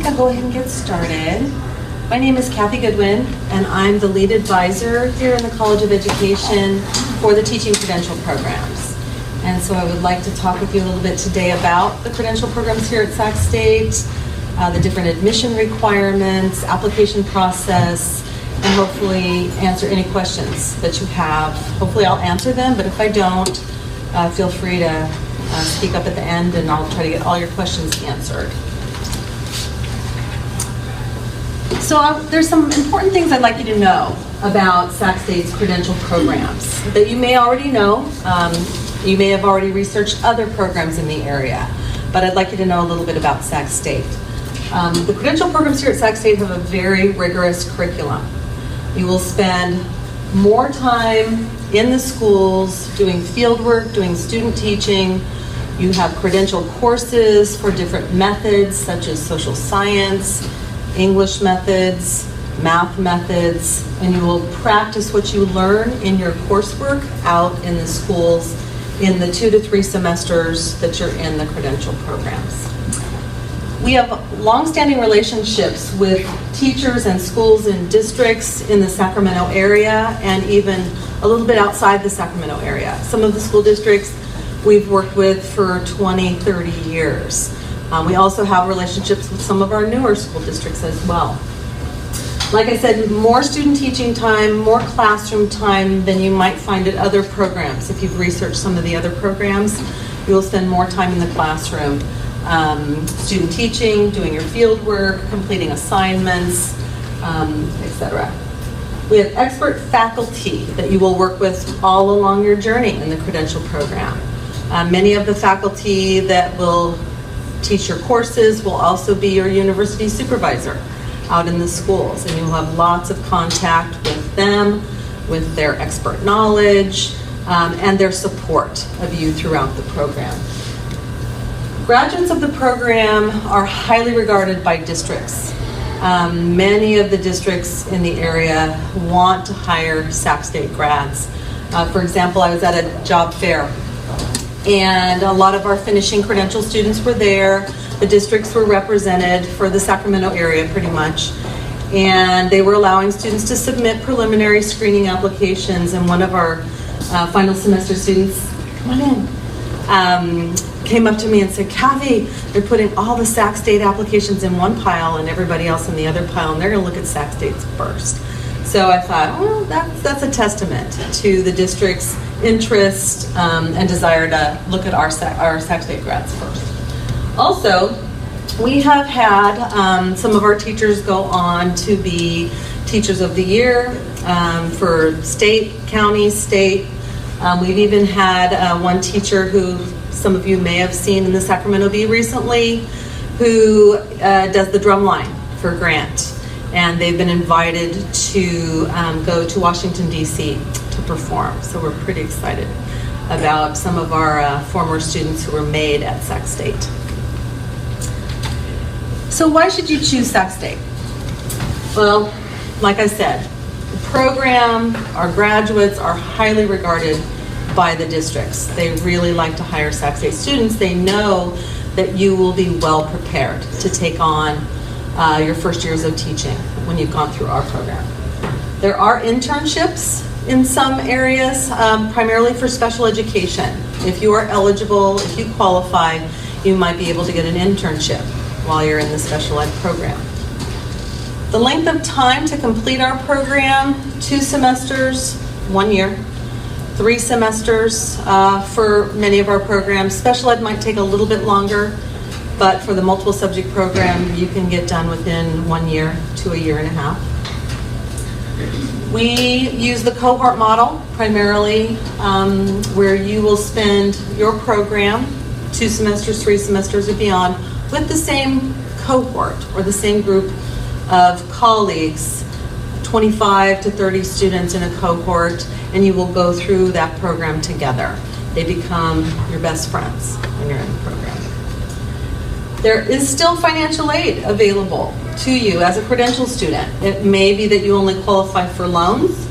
think I'll go ahead and get started. My name is Kathy Goodwin, and I'm the lead advisor here in the College of Education for the Teaching Credential Programs. And so I would like to talk with you a little bit today about the credential programs here at Sac State, the different admission requirements, application process, and hopefully answer any questions that you have. Hopefully I'll answer them, but if I don't, feel free to speak up at the end and I'll try to get all your questions answered. So there's some important things I'd like you to know about Sac State's credential programs that you may already know. You may have already researched other programs in the area, but I'd like you to know a little bit about Sac State. The credential programs here at Sac State have a very rigorous curriculum. You will spend more time in the schools doing field work, doing student teaching. You have credential courses for different methods such as social science, English methods, math methods, and you will practice what you learn in your coursework out in the schools in the 2 to 3 semesters that you're in the credential programs. We have long-standing relationships with teachers and schools and districts in the Sacramento area and even a little bit outside the Sacramento area. Some of the school districts we've worked with for 20, 30 years. We also have relationships with some of our newer school districts as well. Like I said, more student teaching time, more classroom time than you might find at other programs. If you've researched some of the other programs, you will spend more time in the classroom. Student teaching, doing your field work, completing assignments, etc. We have expert faculty that you will work with all along your journey in the credential program. Many of the faculty that will teach your courses will also be your university supervisor out in the schools, and you'll have lots of contact with them, with their expert knowledge, and their support of you throughout the program. Graduates of the program are highly regarded by districts. Many of the districts in the area want to hire Sac State grads. For example, I was at a job fair and a lot of our finishing credential students were there. The districts were represented for the Sacramento area pretty much. And they were allowing students to submit preliminary screening applications, and one of our final semester students, come on in, came up to me and said, Kathy, they're putting all the Sac State applications in one pile and everybody else in the other pile, and they're gonna look at Sac State's first. So I thought, well, that's a testament to the district's interest and desire to look at our Sac State grads first. Also, we have had some of our teachers go on to be Teachers of the Year for state, county, state. We've even had one teacher who some of you may have seen in the Sacramento Bee recently, who does the drum line for Grant. And they've been invited to go to Washington, D.C. to perform. So we're pretty excited about some of our former students who were made at Sac State. So why should you choose Sac State? Well, like I said, the program, our graduates are highly regarded by the districts. They really like to hire Sac State students. They know that you will be well prepared to take on your first years of teaching when you've gone through our program. There are internships in some areas, primarily for special education. If you are eligible, if you qualify, you might be able to get an internship while you're in the special ed program. The length of time to complete our program, 2 semesters, 1 year. 3 semesters for many of our programs. Special ed might take a little bit longer, but for the multiple subject program, you can get done within 1 year to a year and a half. We use the cohort model primarily, where you will spend your program 2 semesters, 3 semesters, or beyond with the same cohort or the same group of colleagues, 25 to 30 students in a cohort, and you will go through that program together. They become your best friends when you're in the program. There is still financial aid available to you as a credential student. It may be that you only qualify for loans,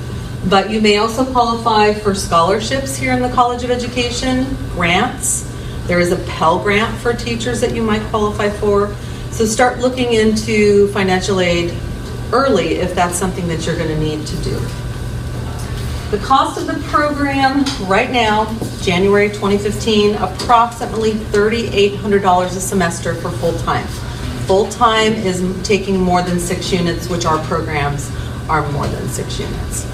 but you may also qualify for scholarships here in the College of Education, grants. There is a Pell Grant for teachers that you might qualify for. So start looking into financial aid early if that's something that you're going to need to do. The cost of the program right now, January 2015, approximately $3,800 a semester for full-time. Full-time is taking more than 6 units, which our programs are more than 6 units.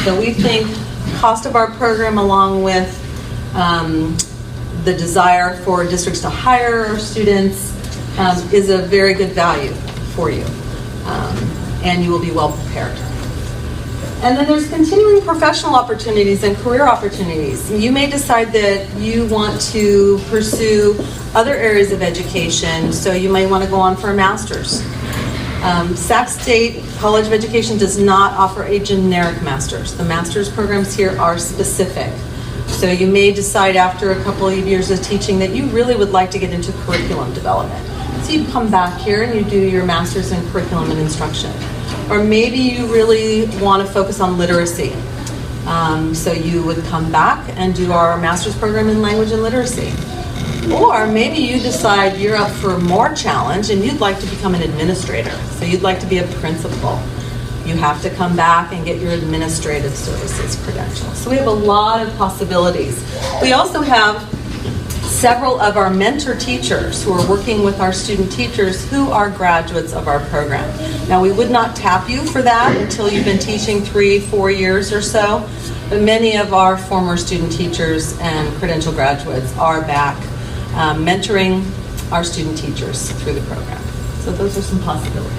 So we think cost of our program, along with the desire for districts to hire our students, is a very good value for you, and you will be well prepared. And then there's continuing professional opportunities and career opportunities. You may decide that you want to pursue other areas of education, so you might want to go on for a master's. Sac State College of Education does not offer a generic master's. The master's programs here are specific. So you may decide after a couple of years of teaching that you really would like to get into curriculum development. So you come back here and you do your master's in curriculum and instruction. Or maybe you really want to focus on literacy. So you would come back and do our master's program in language and literacy. Or maybe you decide you're up for more challenge and you'd like to become an administrator. So you'd like to be a principal. You have to come back and get your administrative services credential. So we have a lot of possibilities. We also have several of our mentor teachers who are working with our student teachers who are graduates of our program. Now, we would not tap you for that until you've been teaching 3-4 years or so, but many of our former student teachers and credential graduates are back mentoring our student teachers through the program. So those are some possibilities.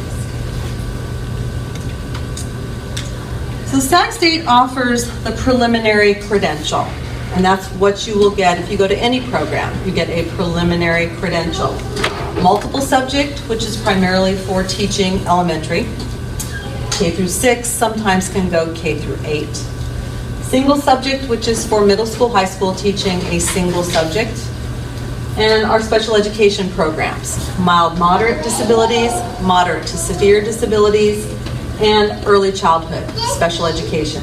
So Sac State offers the preliminary credential. And that's what you will get if you go to any program. You get a preliminary credential. Multiple subject, which is primarily for teaching elementary. K through 6, sometimes can go K through 8. Single subject, which is for middle school, high school teaching a single subject. And our special education programs, mild, moderate disabilities, moderate to severe disabilities, and early childhood special education.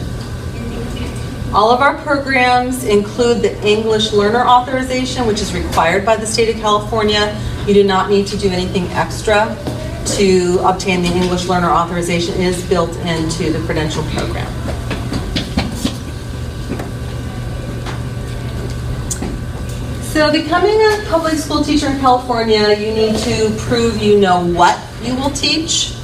All of our programs include the English Learner Authorization, which is required by the state of California. You do not need to do anything extra to obtain the English Learner Authorization. It is built into the credential program. So becoming a public school teacher in California, you need to prove you know what you will teach,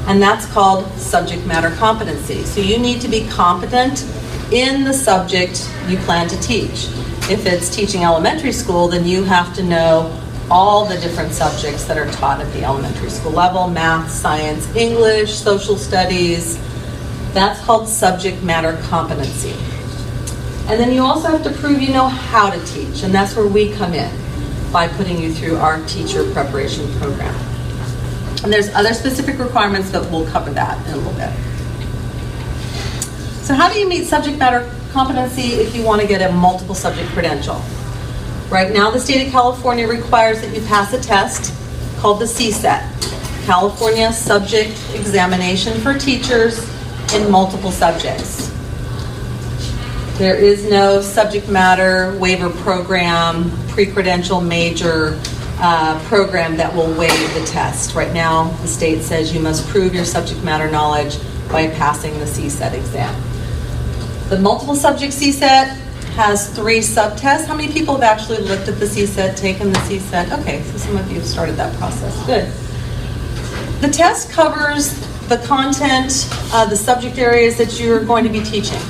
and that's called subject matter competency. So you need to be competent in the subject you plan to teach. If it's teaching elementary school, then you have to know all the different subjects that are taught at the elementary school level: math, science, English, social studies. That's called subject matter competency. And then you also have to prove you know how to teach, and that's where we come in, by putting you through our teacher preparation program. And there's other specific requirements, but we'll cover that in a little bit. So how do you meet subject matter competency if you want to get a multiple subject credential? Right now, the state of California requires that you pass a test called the CSET, California Subject Examination for Teachers in Multiple Subjects. There is no subject matter waiver program, pre-credential major program that will waive the test. Right now, the state says you must prove your subject matter knowledge by passing the CSET exam. The multiple subject CSET has 3 subtests. How many people have actually looked at the CSET, taken the CSET? Okay, so some of you have started that process. Good. The test covers the content, the subject areas that you're going to be teaching.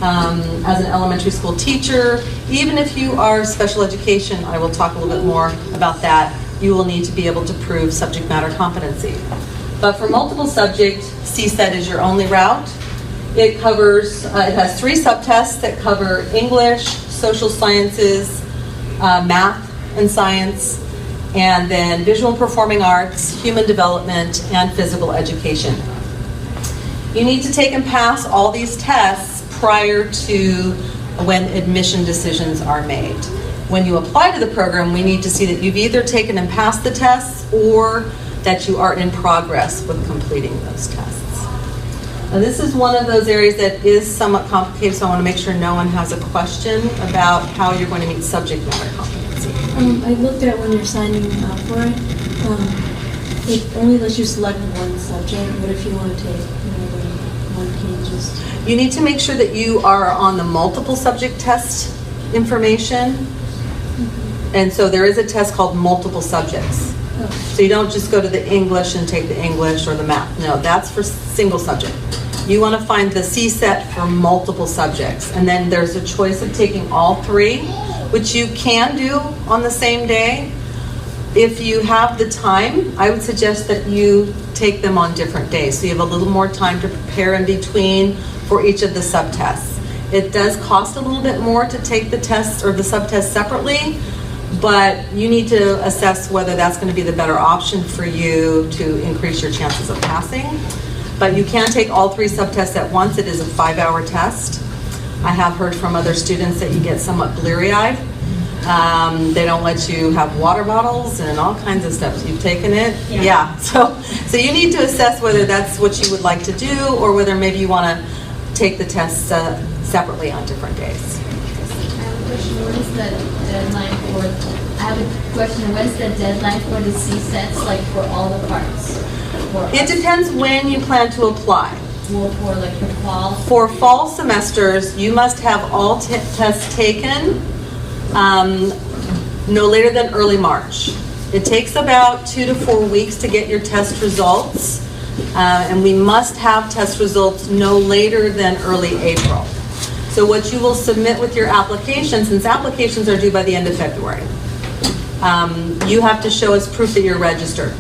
As an elementary school teacher, even if you are special education, I will talk a little bit more about that, you will need to be able to prove subject matter competency. But for multiple subject, CSET is your only route. It covers, it has 3 subtests that cover English, social sciences, math and science, and then visual and performing arts, human development, and physical education. You need to take and pass all these tests prior to when admission decisions are made. When you apply to the program, we need to see that you've either taken and passed the tests or that you are in progress with completing those tests. Now, this is one of those areas that is somewhat complicated, so I want to make sure no one has a question about how you're going to meet subject matter competency. I looked at when you're signing up for it. It only lets you select one subject. What if you want to take more than one pages? You need to make sure that you are on the multiple subject test information. And so there is a test called multiple subjects. So you don't just go to the English and take the English or the math. No, that's for single subject. You want to find the CSET for multiple subjects. And then there's a choice of taking all three, which you can do on the same day. If you have the time, I would suggest that you take them on different days. So you have a little more time to prepare in between for each of the subtests. It does cost a little bit more to take the tests or the subtests separately, but you need to assess whether that's going to be the better option for you to increase your chances of passing. But you can take all three subtests at once. It is a 5-hour test. I have heard from other students that you get somewhat bleary-eyed. They don't let you have water bottles and all kinds of stuff. You've taken it? Yeah. So you need to assess whether that's what you would like to do or whether maybe you want to take the tests separately on different days. What is the deadline for? I have a question. What is the deadline for the CSETs, like for all the parts? It depends when you plan to apply. Well, for like the fall. For fall semesters, you must have all tests taken no later than early March. It takes about 2 to 4 weeks to get your test results, and we must have test results no later than early April. So what you will submit with your application, since applications are due by the end of February, you have to show us proof that you're registered.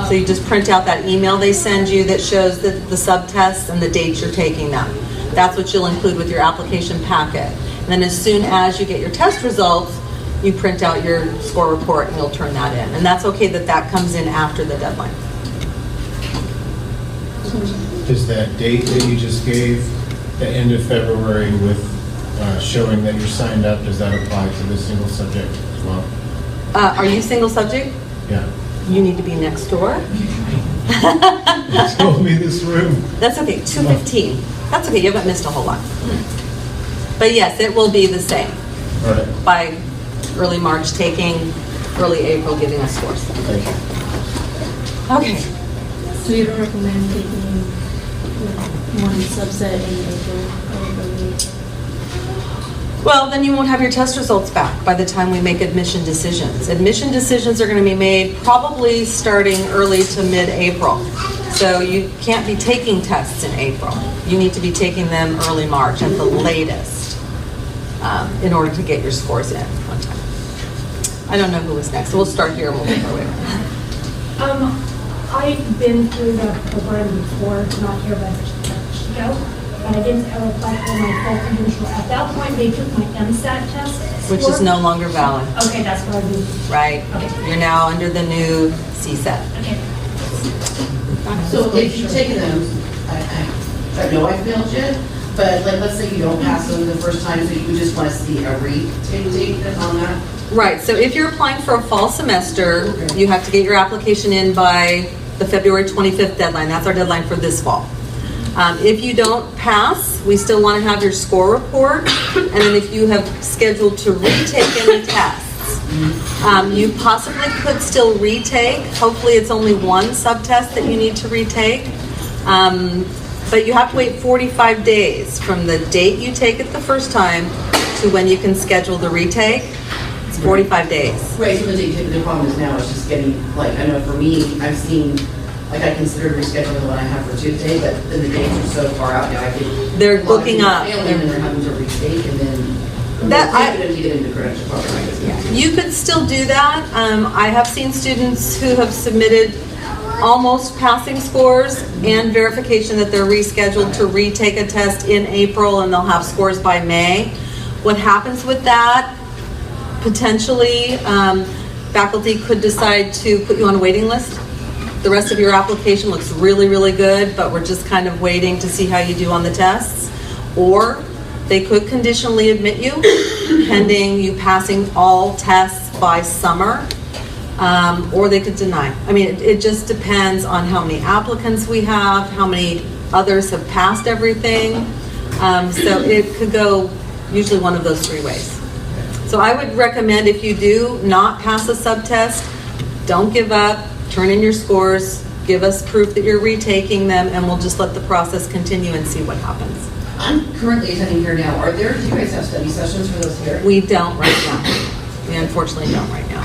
So you just print out that email they send you that shows the subtests and the dates you're taking them. That's what you'll include with your application packet. And then as soon as you get your test results, you print out your score report and you'll turn that in. And that's okay that that comes in after the deadline. Does that date that you just gave, the end of February with showing that you're signed up, does that apply to the single subject as well? Are you single subject? Yeah. You need to be next door. It's going to be this room. That's okay, 2:15. That's okay, you haven't missed a whole lot. But yes, it will be the same. All right. By early March, taking early April, giving us scores. Thank you. Okay. So you don't recommend taking one subset in April? Well, then you won't have your test results back by the time we make admission decisions. Admission decisions are going to be made probably starting early to mid-April. So you can't be taking tests in April. You need to be taking them early March at the latest in order to get your scores in on time. I don't know who was next. So we'll start here and we'll make our way. I've been through the program before, not here, but ago, but I didn't ever apply for my full credential. At that point, they took my MSAT test. Which is no longer valid. Okay, that's what I do. Right. Okay. You're now under the new CSET. Okay. So if you've taken them, I know I failed yet, but like, let's say you don't pass them the first time, so you would just want to see a retake date on that? Right, so if you're applying for a fall semester, Okay. you have to get your application in by the February 25th deadline. That's our deadline for this fall. If you don't pass, we still want to have your score report, and then if you have scheduled to retake any tests, you possibly could still retake. Hopefully it's only one subtest that you need to retake. But you have to wait 45 days from the date you take it the first time to when you can schedule the retake. It's 45 days. Right, so the problem is now it's just getting, like, I know for me, I've seen, like, I considered rescheduling the one I have for Tuesday, but then the dates are so far out now, I think. They're booking up. Failing and they're having to retake and then. That to get into credential program, I guess. You could still do that. I have seen students who have submitted almost passing scores and verification that they're rescheduled to retake a test in April and they'll have scores by May. What happens with that, potentially, faculty could decide to put you on a waiting list. The rest of your application looks really, really good, but we're just kind of waiting to see how you do on the tests. Or they could conditionally admit you, pending you passing all tests by summer, or they could deny. I mean, it just depends on how many applicants we have, how many others have passed everything. So it could go usually one of those three ways. So I would recommend if you do not pass a subtest, don't give up. turn in your scores, give us proof that you're retaking them, and we'll just let the process continue and see what happens. I'm currently attending here now. Do you guys have study sessions for those here? We don't right now. We unfortunately don't right now.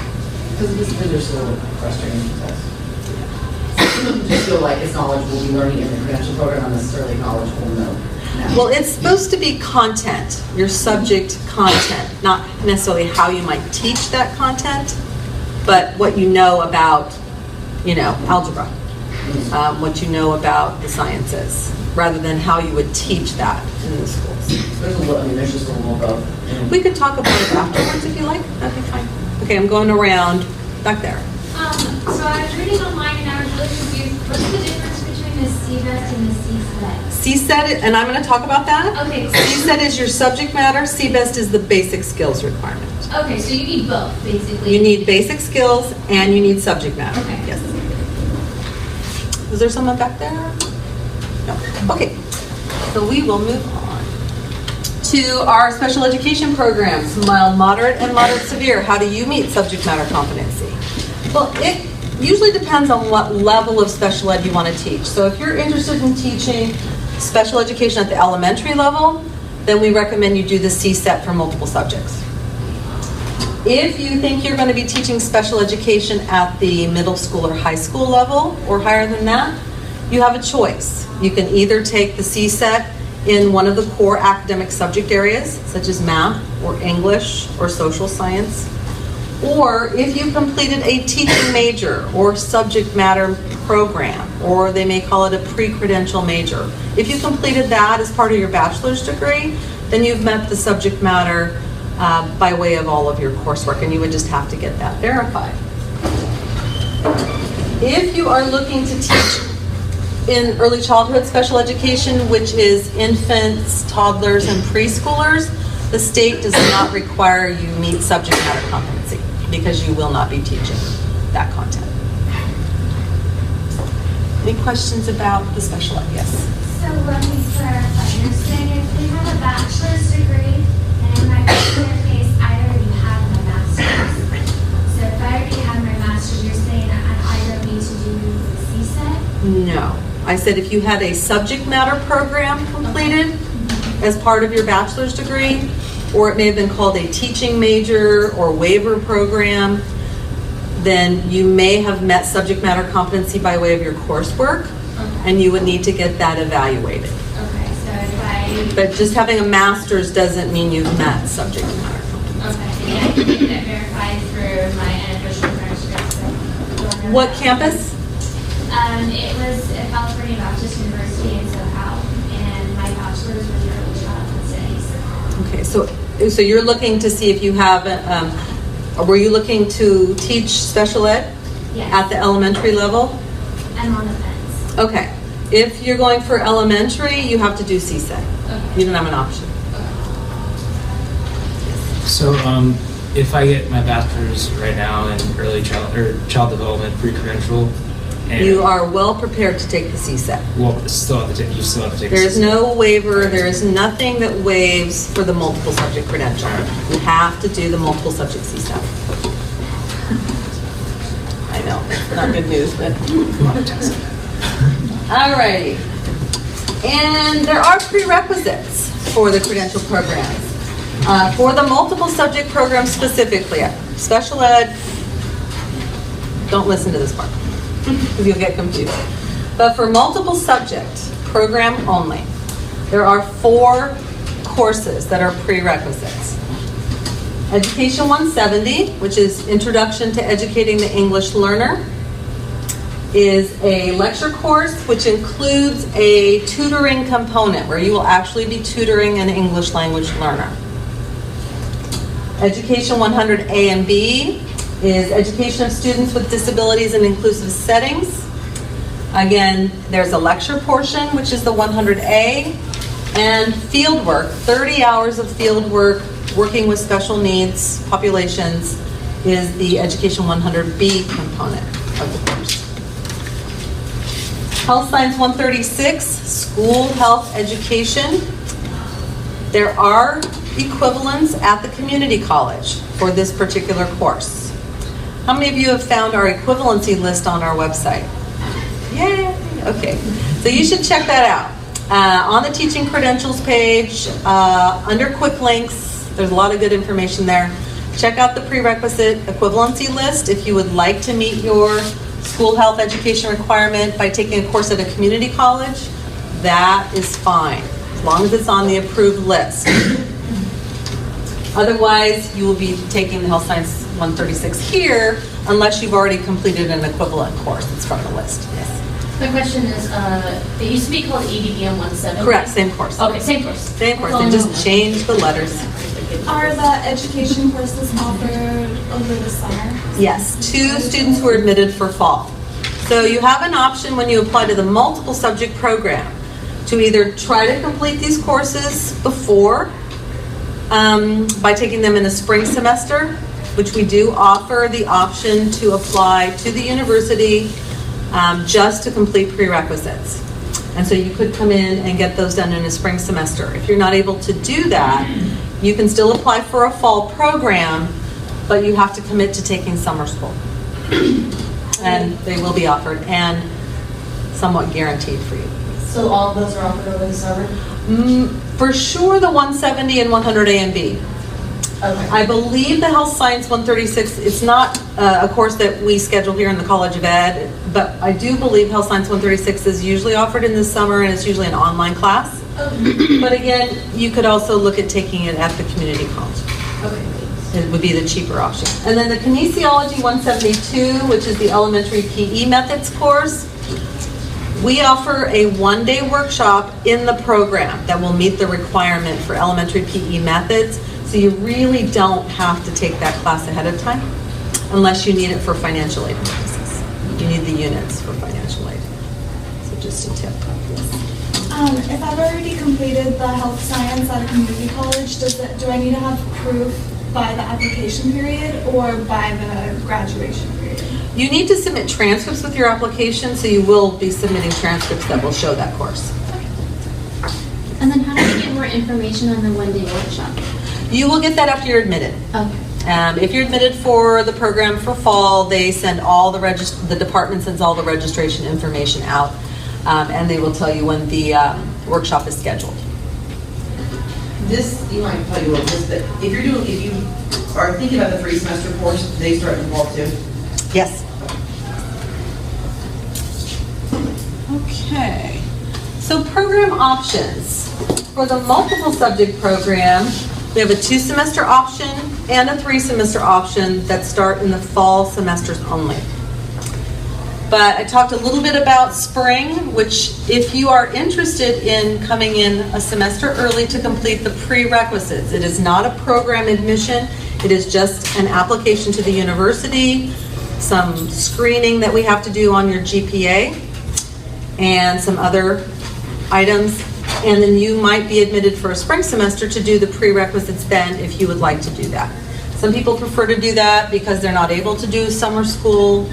Because this is just a little frustrating to us. Some of them just feel like it's knowledge we'll be learning in the credential program, not necessarily knowledge we'll know now. Well, it's supposed to be content, your subject content, not necessarily how you might teach that content, but what you know about, algebra, what you know about the sciences, rather than how you would teach that in the schools. There's just a little above. We could talk about it afterwards if you like. That'd be fine. Okay, I'm going around back there. So I was reading online and I was really confused. What's the difference between the CBEST and the CSET? CSET, and I'm going to talk about that. Okay. CSET is your subject matter. CBEST is the basic skills requirement. Okay, so you need both, basically. You need basic skills and you need subject matter. Okay. Yes. Is there someone back there? No. Okay. So we will move on to our special education programs, mild, moderate, and moderate severe. How do you meet subject matter competency? Well, it usually depends on what level of special ed you want to teach. So if you're interested in teaching special education at the elementary level, then we recommend you do the CSET for multiple subjects. If you think you're going to be teaching special education at the middle school or high school level or higher than that, you have a choice. You can either take the CSET in one of the core academic subject areas, such as math or English or social science, or if you completed a teaching major or subject matter program, or they may call it a pre-credential major. If you completed that as part of your bachelor's degree, then you've met the subject matter by way of all of your coursework, and you would just have to get that verified. If you are looking to teach in early childhood special education, which is infants, toddlers, and preschoolers, the state does not require you meet subject matter competency because you will not be teaching that content. Any questions about the special ed? Yes. So let me clarify. You're saying if we have a bachelor's degree, and in my particular case, I already have my master's. So if I already have my master's, you're saying I don't need to do the CSET? No. I said if you had a subject matter program completed as part of your bachelor's degree, or it may have been called a teaching major or waiver program, then you may have met subject matter competency by way of your coursework, and you would need to get that evaluated. Okay, so if I... But just having a master's doesn't mean you've met subject matter competency. Okay, and I can get that verified through my unofficial transcript. So What campus? It was at California Baptist University in SoCal, and my bachelor's was in early childhood studies. Okay, so you're looking to see if you have, were you looking to teach special ed Yes. at the elementary level? I'm on the fence. Okay, if you're going for elementary, you have to do CSET. Okay. You don't have an option. So, if I get my bachelor's right now in early child development, pre-credential, and You are well prepared to take the CSET. well, you still have to take. There is no waiver, there is nothing that waives for the multiple subject credential. You have to do the multiple subject CSET. I know, not good news, but. All righty. And there are prerequisites for the credential programs. For the multiple subject program specifically, special ed, don't listen to this part, because you'll get confused. But for multiple subject program only, there are 4 courses that are prerequisites. Education 170, which is Introduction to Educating the English Learner, is a lecture course which includes a tutoring component where you will actually be tutoring an English language learner. Education 100A and B is education of students with disabilities in inclusive settings. Again, there's a lecture portion, which is the 100A, and field work, 30 hours of field work, working with special needs populations, is the Education 100B component of the course. Health Science 136, school health education. There are equivalents at the community college for this particular course. How many of you have found our equivalency list on our website? Yay! Okay, so you should check that out. On the teaching credentials page, under quick links, there's a lot of good information there. Check out the prerequisite equivalency list if you would like to meet your school health education requirement by taking a course at a community college. That is fine, as long as it's on the approved list. Otherwise, you will be taking the Health Science 136 here unless you've already completed an equivalent course that's from the list. Yes. My question is, it used to be called ADBM 170. Correct, same course. Okay, same course. Same course, they just changed the letters. Are the education courses offered over the summer? Yes, 2 students who are admitted for fall. So you have an option when you apply to the multiple subject program to either try to complete these courses before by taking them in a spring semester, which we do offer the option to apply to the university just to complete prerequisites. And so you could come in and get those done in a spring semester. If you're not able to do that, you can still apply for a fall program, but you have to commit to taking summer school. And they will be offered and somewhat guaranteed for you. So all of those are offered over the summer? For sure, the 170 and 100 A and B. Okay. I believe the Health Science 136, it's not a course that we schedule here in the College of Ed, but I do believe Health Science 136 is usually offered in the summer, and it's usually an online class. But again, you could also look at taking it at the community college. Okay. It would be the cheaper option. And then the Kinesiology 172, which is the elementary PE methods course, we offer a one-day workshop in the program that will meet the requirement for elementary PE methods. So you really don't have to take that class ahead of time unless you need it for financial aid purposes. You need the units for financial aid. So just a tip. If I've already completed the health science at a community college, do I need to have proof by the application period or by the graduation period? You need to submit transcripts with your application, so you will be submitting transcripts that will show that course. And then how do we get more information on the one-day workshop? You will get that after you're admitted. Okay. If you're admitted for the program for fall, they send all the department sends all the registration information out, and they will tell you when the workshop is scheduled. This, you might tell you about this, but if you are thinking about the 3-semester course, do they start in fall too? Yes. Okay. So program options. For the multiple subject program, we have a 2-semester option and a 3-semester option that start in the fall semesters only. But I talked a little bit about spring, which if you are interested in coming in a semester early to complete the prerequisites, it is not a program admission, it is just an application to the university, some screening that we have to do on your GPA, and some other items. And then you might be admitted for a spring semester to do the prerequisites then if you would like to do that. Some people prefer to do that because they're not able to do summer school,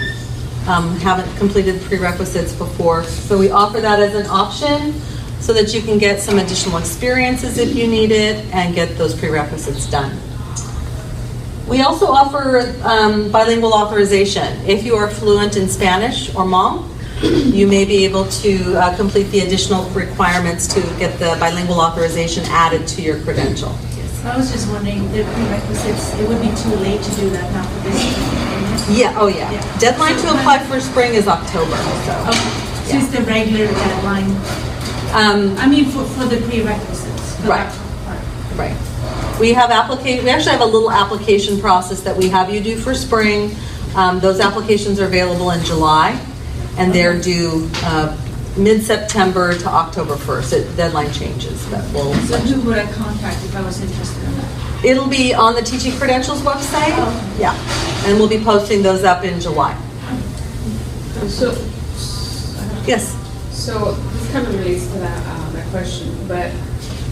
haven't completed prerequisites before. So we offer that as an option so that you can get some additional experiences if you need it and get those prerequisites done. We also offer bilingual authorization. If you are fluent in Spanish or Hmong, you may be able to complete the additional requirements to get the bilingual authorization added to your credential. I was just wondering, the prerequisites, it would be too late to do that now for this year. Yeah, oh yeah. Deadline to apply for spring is October, so. Okay, so it's the regular deadline, for the prerequisites. the Right. actual part. Right. We actually have a little application process that we have you do for spring. Those applications are available in July, and they're due mid-September to October 1st. The deadline changes, but we'll. So who would I contact if I was interested in that? It'll be on the Teaching Credentials website. Yeah, and we'll be posting those up in July. So, Yes. so this kind of relates to that question, but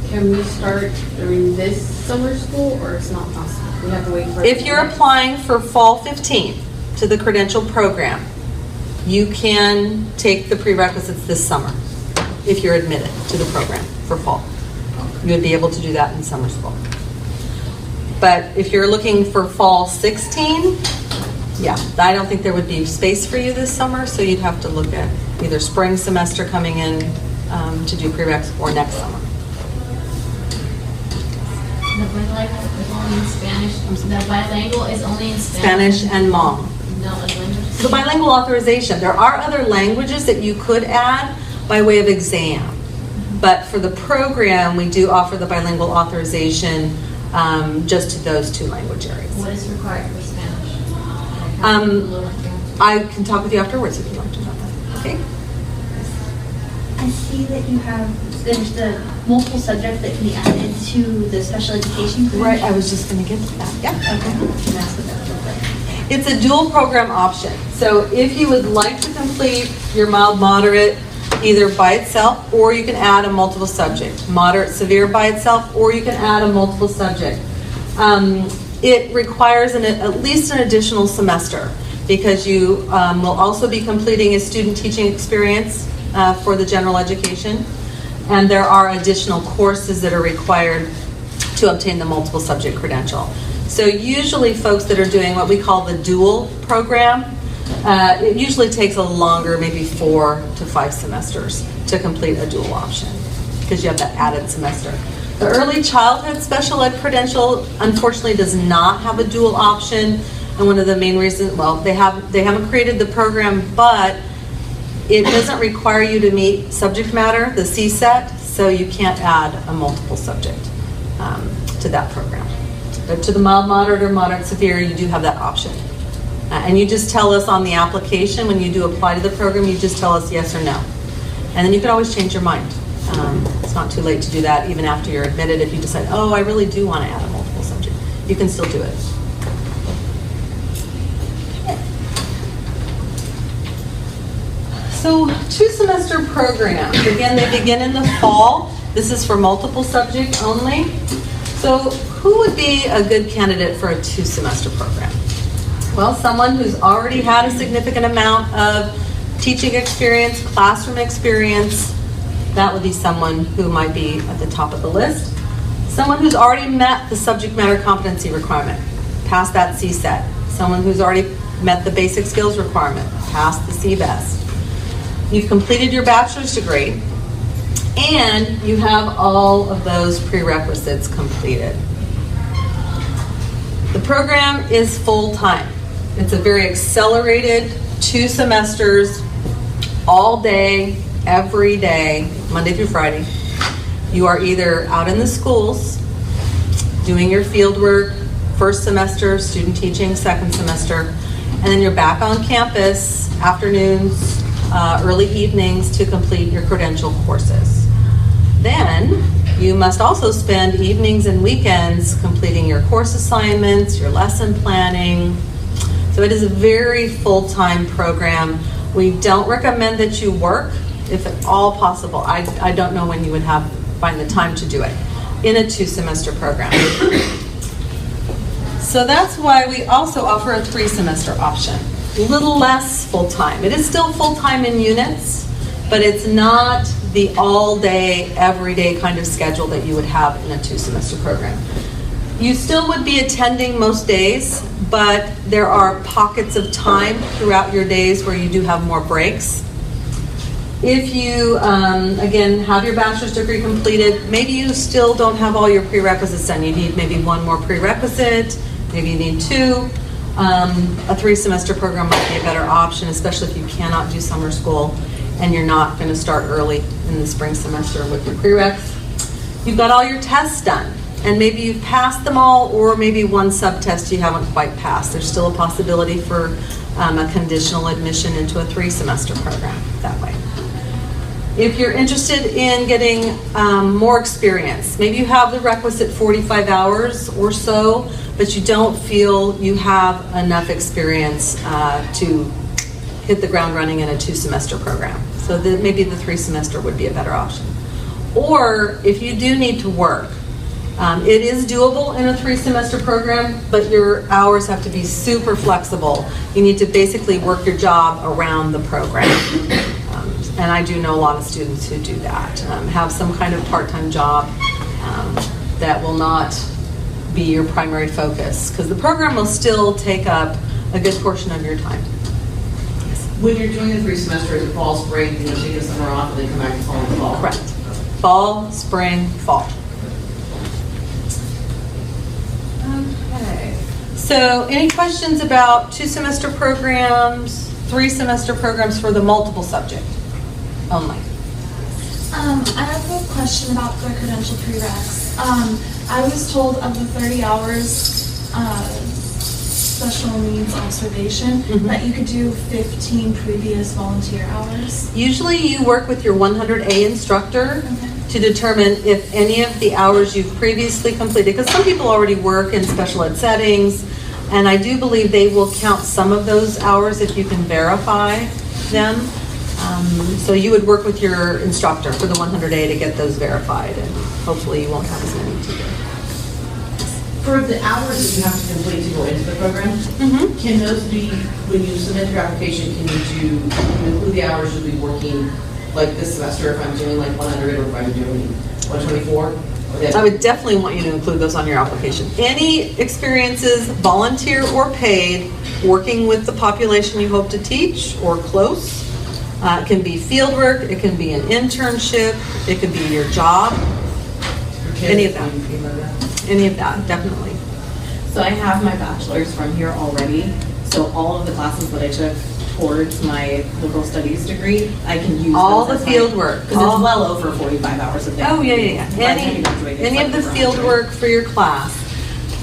can we start during this summer school, or it's not possible? We have to wait for. If you're applying for fall 15 to the credential program, you can take the prerequisites this summer if you're admitted to the program for fall. You would be able to do that in summer school. But if you're looking for fall 16, Yeah, I don't think there would be space for you this summer, so you'd have to look at either spring semester coming in to do prereqs or next summer. The bilingual is only in Spanish. The bilingual is only in Spanish and Hmong. No other language. So bilingual authorization, there are other languages that you could add by way of exam. But for the program, we do offer the bilingual authorization just to those 2 language areas. What is required for Spanish? I can talk with you afterwards if you want to know that. Okay? I see that you have, there's the multiple subjects that can be added to the special education. Right, I was just going to get to that. Yeah. Okay, and that's what that would look like. It's a dual program option. So if you would like to complete your mild moderate either by itself, or you can add a multiple subject. Moderate severe by itself, or you can add a multiple subject. It requires at least an additional semester because you will also be completing a student teaching experience for the general education. And there are additional courses that are required to obtain the multiple subject credential. So usually folks that are doing what we call the dual program, it usually takes a longer, maybe 4 to 5 semesters to complete a dual option because you have that added semester. The early childhood special ed credential unfortunately does not have a dual option, and one of the main reasons, well, they haven't created the program, but it doesn't require you to meet subject matter, the CSET, so you can't add a multiple subject to that program. But to the mild, moderate, or moderate severe, you do have that option. And you just tell us on the application, when you do apply to the program, you just tell us yes or no. And then you can always change your mind. It's not too late to do that even after you're admitted. If you decide, oh, I really do want to add a multiple subject, you can still do it. So 2-semester programs, again, they begin in the fall. This is for multiple subject only. So who would be a good candidate for a 2-semester program? Well, someone who's already had a significant amount of teaching experience, classroom experience. That would be someone who might be at the top of the list. Someone who's already met the subject matter competency requirement, passed that CSET. Someone who's already met the basic skills requirement, passed the CBEST. You've completed your bachelor's degree, and you have all of those prerequisites completed. The program is full-time. It's a very accelerated 2 semesters, all day, every day, Monday through Friday. You are either out in the schools doing your field work, first semester, student teaching, second semester, and then you're back on campus, afternoons, early evenings to complete your credential courses. Then you must also spend evenings and weekends completing your course assignments, your lesson planning. So it is a very full-time program. We don't recommend that you work if at all possible. I don't know when you would find the time to do it in a 2-semester program. So that's why we also offer a 3-semester option. A little less full-time. It is still full-time in units, but it's not the all-day, everyday kind of schedule that you would have in a 2-semester program. You still would be attending most days, but there are pockets of time throughout your days where you do have more breaks. If you, again, have your bachelor's degree completed, maybe you still don't have all your prerequisites done. You need maybe 1 more prerequisite, maybe you need 2. A 3-semester program might be a better option, especially if you cannot do summer school and you're not going to start early in the spring semester with your prereqs. You've got all your tests done, and maybe you've passed them all, or maybe 1 subtest you haven't quite passed. There's still a possibility for a conditional admission into a 3-semester program that way. If you're interested in getting more experience, maybe you have the requisite 45 hours or so, but you don't feel you have enough experience to hit the ground running in a 2-semester program. So maybe the 3-semester would be a better option. Or if you do need to work, it is doable in a 3-semester program, but your hours have to be super flexible. You need to basically work your job around the program. And I do know a lot of students who do that, have some kind of part-time job that will not be your primary focus, because the program will still take up a good portion of your time. When you're doing the 3 semesters, the fall, spring, you know, take a summer off and then come back and fall in the fall. Correct. Fall, spring, fall. Okay. So any questions about 2-semester programs, 3-semester programs for the multiple subject only? I have a question about the credential prereqs. I was told of the 30 hours special needs observation that you could do 15 previous volunteer hours. Usually you work with your 100A instructor to determine if any of the hours you've previously completed, because some people already work in special ed settings, and I do believe they will count some of those hours if you can verify them. So you would work with your instructor for the 100A to get those verified, and hopefully you won't have as many to do. For the hours that you have to complete to go into the program, can those be, when you submit your application, can you include the hours you'll be working, like this semester, if I'm doing like 100 or if I'm doing 124? I would definitely want you to include those on your application. Any experiences, volunteer or paid, working with the population you hope to teach or close. It can be field work, it can be an internship, it could be your job. Any of that. Any of that, definitely. So I have my bachelor's from here already. So all of the classes that I took towards my liberal studies degree, I can use All those the as field my, work. because it's well over 45 hours a day. Oh, yeah. Any of the field work for your class.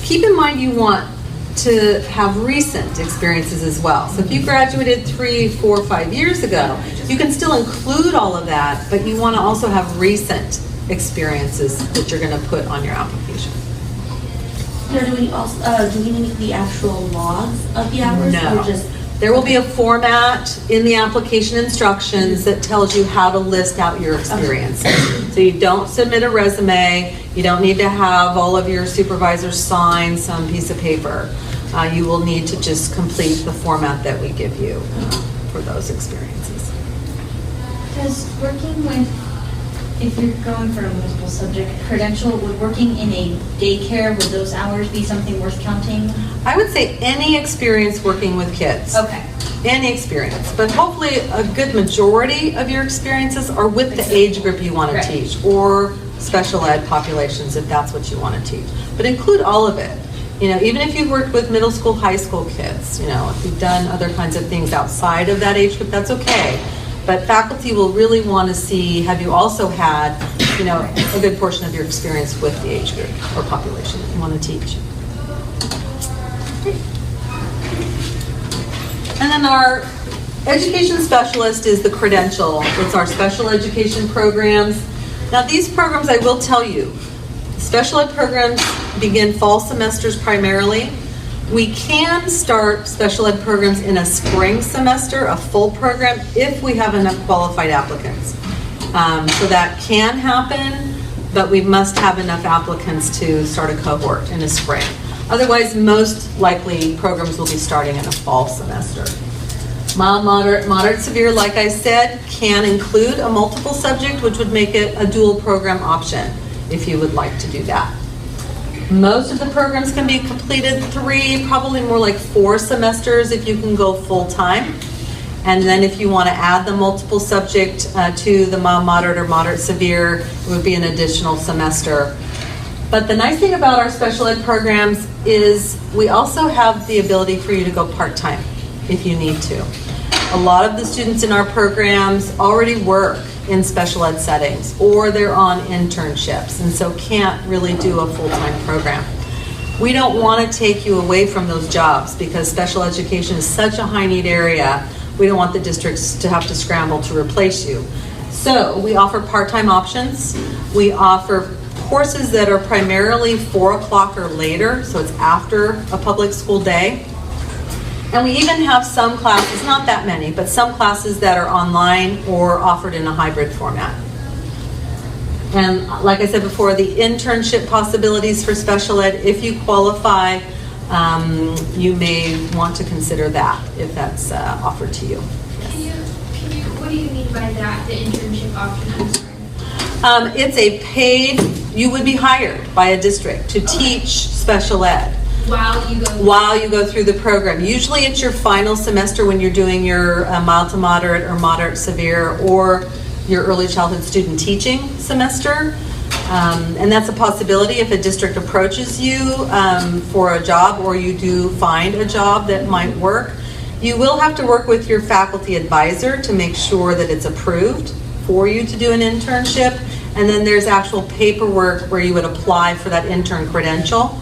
Keep in mind you want to have recent experiences as well. So if you graduated 3, 4, 5 years ago, you can still include all of that, but you want to also have recent experiences that you're going to put on your application. Now, do we also, do we need the actual logs of the hours? No. Or just, There will be a format in the application instructions that tells you how to list out your experiences. So you don't submit a resume, you don't need to have all of your supervisors sign some piece of paper. You will need to just complete the format that we give you for those experiences. does working with, if you're going for a multiple subject credential, would working in a daycare, would those hours be something worth counting? I would say any experience working with kids. Okay. Any experience, but hopefully a good majority of your experiences are with the age group you want to Right. teach, or special ed populations if that's what you want to teach. But include all of it. You know, even if you've worked with middle school, high school kids, you know, if you've done other kinds of things outside of that age group, that's okay. But faculty will really want to see, have you also had, you know, a good portion of your experience with the age group or population that you want to teach. And then our education specialist is the credential. It's our special education programs. Now these programs, I will tell you, special ed programs begin fall semesters primarily. We can start special ed programs in a spring semester, a full program, if we have enough qualified applicants. So that can happen, but we must have enough applicants to start a cohort in a spring. Otherwise, most likely programs will be starting in a fall semester. Mild, moderate, severe, like I said, can include a multiple subject, which would make it a dual program option if you would like to do that. Most of the programs can be completed 3, probably more like 4 semesters if you can go full time. And then if you want to add the multiple subject to the mild, moderate, or moderate, severe, it would be an additional semester. But the nice thing about our special ed programs is we also have the ability for you to go part-time if you need to. A lot of the students in our programs already work in special ed settings, or they're on internships, and so can't really do a full-time program. We don't want to take you away from those jobs because special education is such a high-need area. We don't want the districts to have to scramble to replace you. So we offer part-time options. We offer courses that are primarily 4 o'clock or later, so it's after a public school day. And we even have some classes, not that many, but some classes that are online or offered in a hybrid format. And like I said before, the internship possibilities for special ed, if you qualify, you may want to consider that if that's offered to you. What do you mean by that, the internship option? I'm sorry. It's a paid, you would be hired by a district to teach special ed. while you go through the program. Usually it's your final semester when you're doing your mild to moderate or moderate severe or your early childhood student teaching semester. And that's a possibility if a district approaches you for a job or you do find a job that might work. You will have to work with your faculty advisor to make sure that it's approved for you to do an internship. And then there's actual paperwork where you would apply for that intern credential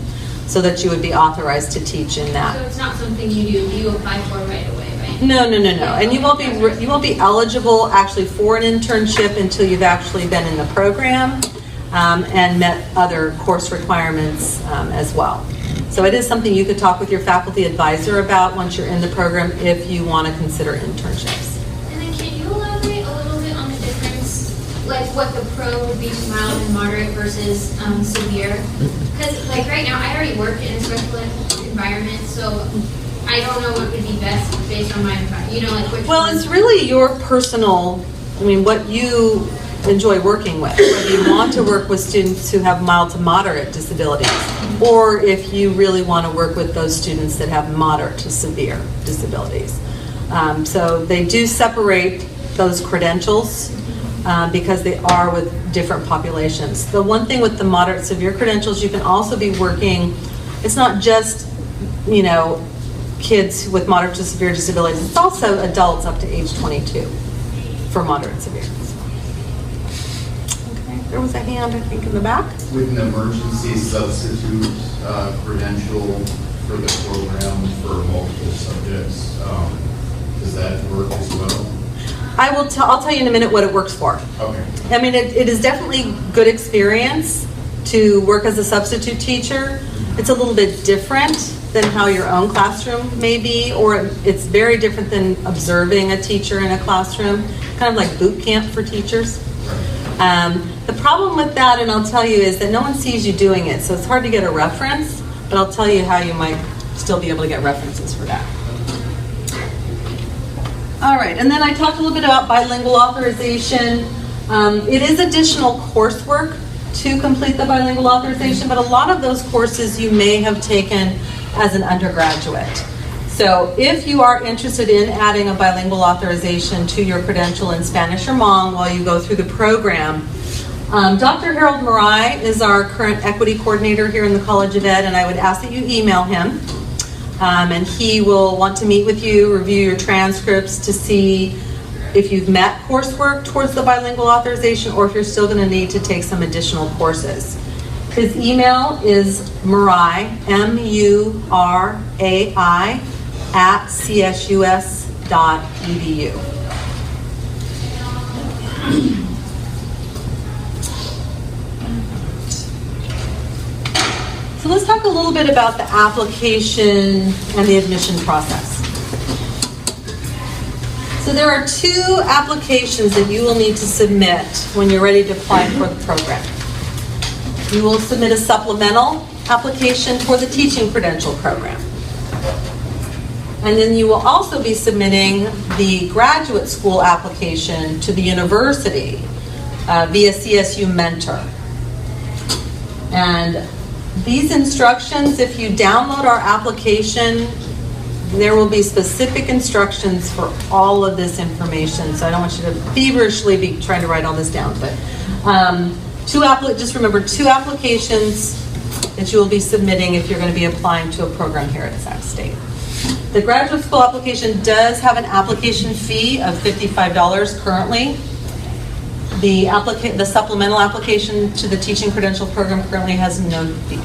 so that you would be authorized to teach in that. So it's not something you apply for right away, right? No. And you won't be eligible actually for an internship until you've actually been in the program and met other course requirements as well. So it is something you could talk with your faculty advisor about once you're in the program if you want to consider internships. And then can you elaborate a little bit on the difference, like what the pro would be to mild and moderate versus severe? Because like right now, I already work in a special ed environment, so I don't know what would be best based on my environment. You know, like which Well, one? it's really your personal, what you enjoy working with. Whether you want to work with students who have mild to moderate disabilities, or if you really want to work with those students that have moderate to severe disabilities. So they do separate those credentials because they are with different populations. The one thing with the moderate severe credentials, you can also be working, it's not just, kids with moderate to severe disabilities, it's also adults up to age 22 for moderate severe. Okay, there was a hand, I think, in the back. With an emergency substitute credential for the program for multiple subjects, does that work as well? I'll tell you in a minute what it works for. Okay. It is definitely good experience to work as a substitute teacher. It's a little bit different than how your own classroom may be, or it's very different than observing a teacher in a classroom, kind of like boot camp for teachers. The problem with that, and I'll tell you, is that no one sees you doing it, so it's hard to get a reference, but I'll tell you how you might still be able to get references for that. All right, and then I talked a little bit about bilingual authorization. It is additional coursework to complete the bilingual authorization, but a lot of those courses you may have taken as an undergraduate. So if you are interested in adding a bilingual authorization to your credential in Spanish or Hmong while you go through the program, Dr. Harold Marai is our current equity coordinator here in the College of Ed, and I would ask that you email him. And he will want to meet with you, review your transcripts to see if you've met coursework towards the bilingual authorization or if you're still going to need to take some additional courses. His email is Murai, M-U-R-A-I, @csus.edu. So let's talk a little bit about the application and the admission process. So there are 2 applications that you will need to submit when you're ready to apply for the program. You will submit a supplemental application for the teaching credential program. And then you will also be submitting the graduate school application to the university via CSU Mentor. And these instructions, if you download our application, there will be specific instructions for all of this information. So I don't want you to feverishly be trying to write all this down. But just remember 2 applications that you will be submitting if you're going to be applying to a program here at Sac State. The graduate school application does have an application fee of $55 currently. The supplemental application to the teaching credential program currently has no fee.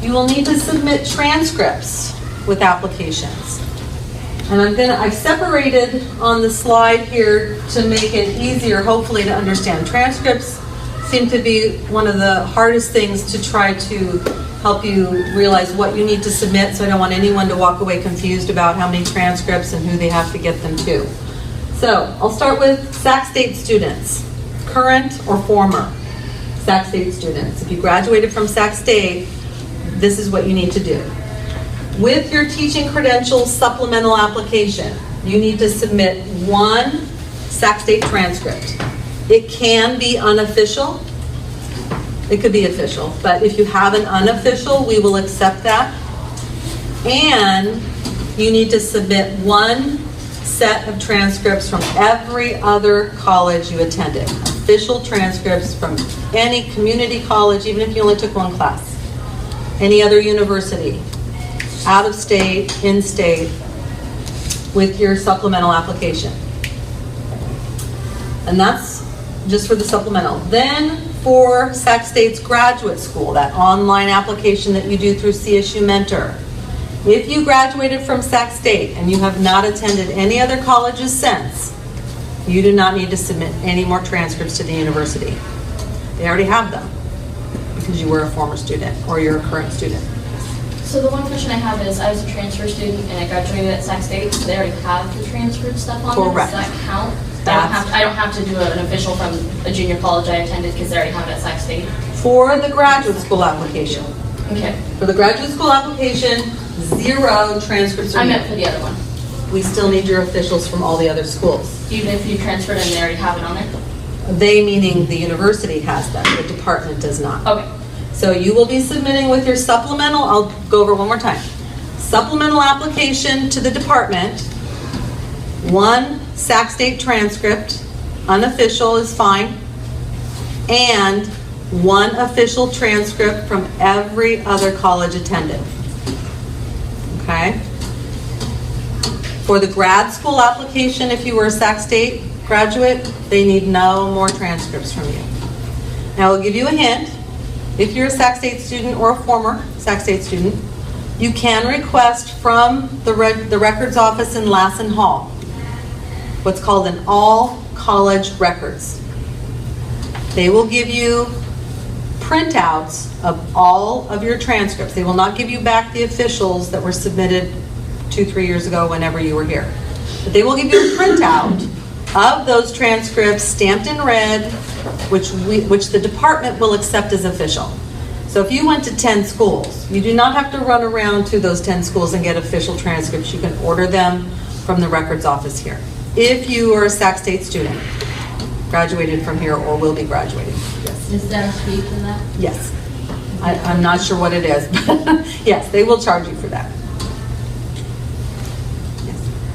You will need to submit transcripts with applications. And I've separated on the slide here to make it easier, hopefully, to understand. Transcripts seem to be one of the hardest things to try to help you realize what you need to submit, so I don't want anyone to walk away confused about how many transcripts and who they have to get them to. So I'll start with Sac State students, current or former Sac State students. If you graduated from Sac State, this is what you need to do. With your teaching credentials supplemental application, you need to submit 1 Sac State transcript. It can be unofficial. It could be official, but if you have an unofficial, we will accept that. And you need to submit one set of transcripts from every other college you attended. Official transcripts from any community college, even if you only took one class. Any other university, out of state, in state, with your supplemental application. And that's just for the supplemental. Then for Sac State's graduate school, that online application that you do through CSU Mentor. If you graduated from Sac State and you have not attended any other colleges since, you do not need to submit any more transcripts to the university. They already have them because you were a former student or you're a current student. So the one question I have is, I was a transfer student and I graduated at Sac State, so they already have the transcript stuff on there. Correct. Does that count? I don't have to do an official from a junior college I attended because they already have it at Sac State? For the graduate school application. Okay. For the graduate school application, 0 transcripts are I needed. meant for the other one. We still need your officials from all the other schools. Even if you transferred and they already have it on there? They, meaning the university, has them, the department does not. Okay. So you will be submitting with your supplemental, I'll go over one more time. Supplemental application to the department, 1 Sac State transcript, unofficial is fine, and 1 official transcript from every other college attended. Okay? For the grad school application, if you were a Sac State graduate, they need no more transcripts from you. Now, I'll give you a hint. If you're a Sac State student or a former Sac State student, you can request from the records office in Lassen Hall what's called an all-college records. They will give you printouts of all of your transcripts. They will not give you back the officials that were submitted 2-3 years ago whenever you were here. But they will give you a printout of those transcripts stamped in red, which the department will accept as official. So if you went to 10 schools, you do not have to run around to those 10 schools and get official transcripts. You can order them from the records office here. If you are a Sac State student, graduated from here or will be graduating. Yes. Is there a fee for that? Yes. I'm not sure what it is, but yes, they will charge you for that.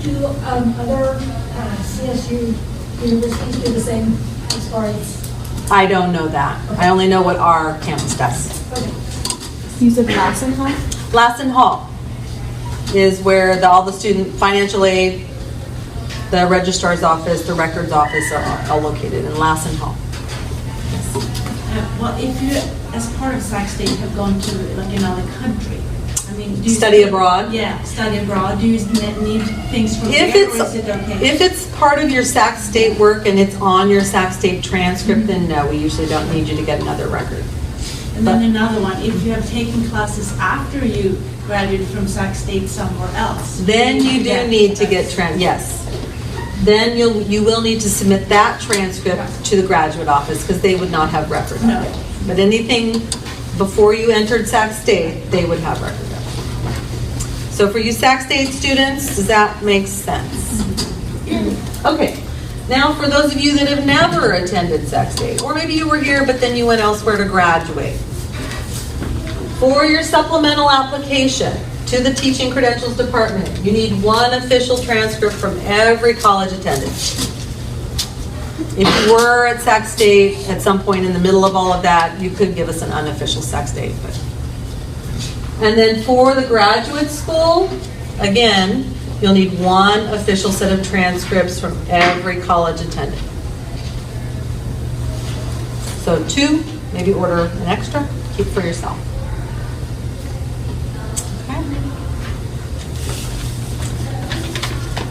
Do other CSU universities do the same as far as? I don't know that. I only know what our campus does. Okay. You said Lassen Hall? Lassen Hall is where all the student financial aid, the registrar's office, the records office are all located in Lassen Hall. Well, if you, as part of Sac State, have gone to like another country, I mean, do you Study abroad? Yeah, study abroad. Do you need things from If there, or is it okay? If it's part of your Sac State work and it's on your Sac State transcript, then no, we usually don't need you to get another record. And then another one, if you have taken classes after you graduated from Sac State somewhere else. Then you do need to get, yes. Then you will need to submit that transcript to the graduate office because they would not have record of it. But anything before you entered Sac State, they would have record of it. So for you Sac State students, does that make sense? Okay. Now for those of you that have never attended Sac State, or maybe you were here but then you went elsewhere to graduate. For your supplemental application to the Teaching Credentials Department, you need 1 official transcript from every college attended. If you were at Sac State at some point in the middle of all of that, you could give us an unofficial Sac State. And then for the graduate school, again, you'll need 1 official set of transcripts from every college attended. So 2, maybe order an extra, keep for yourself.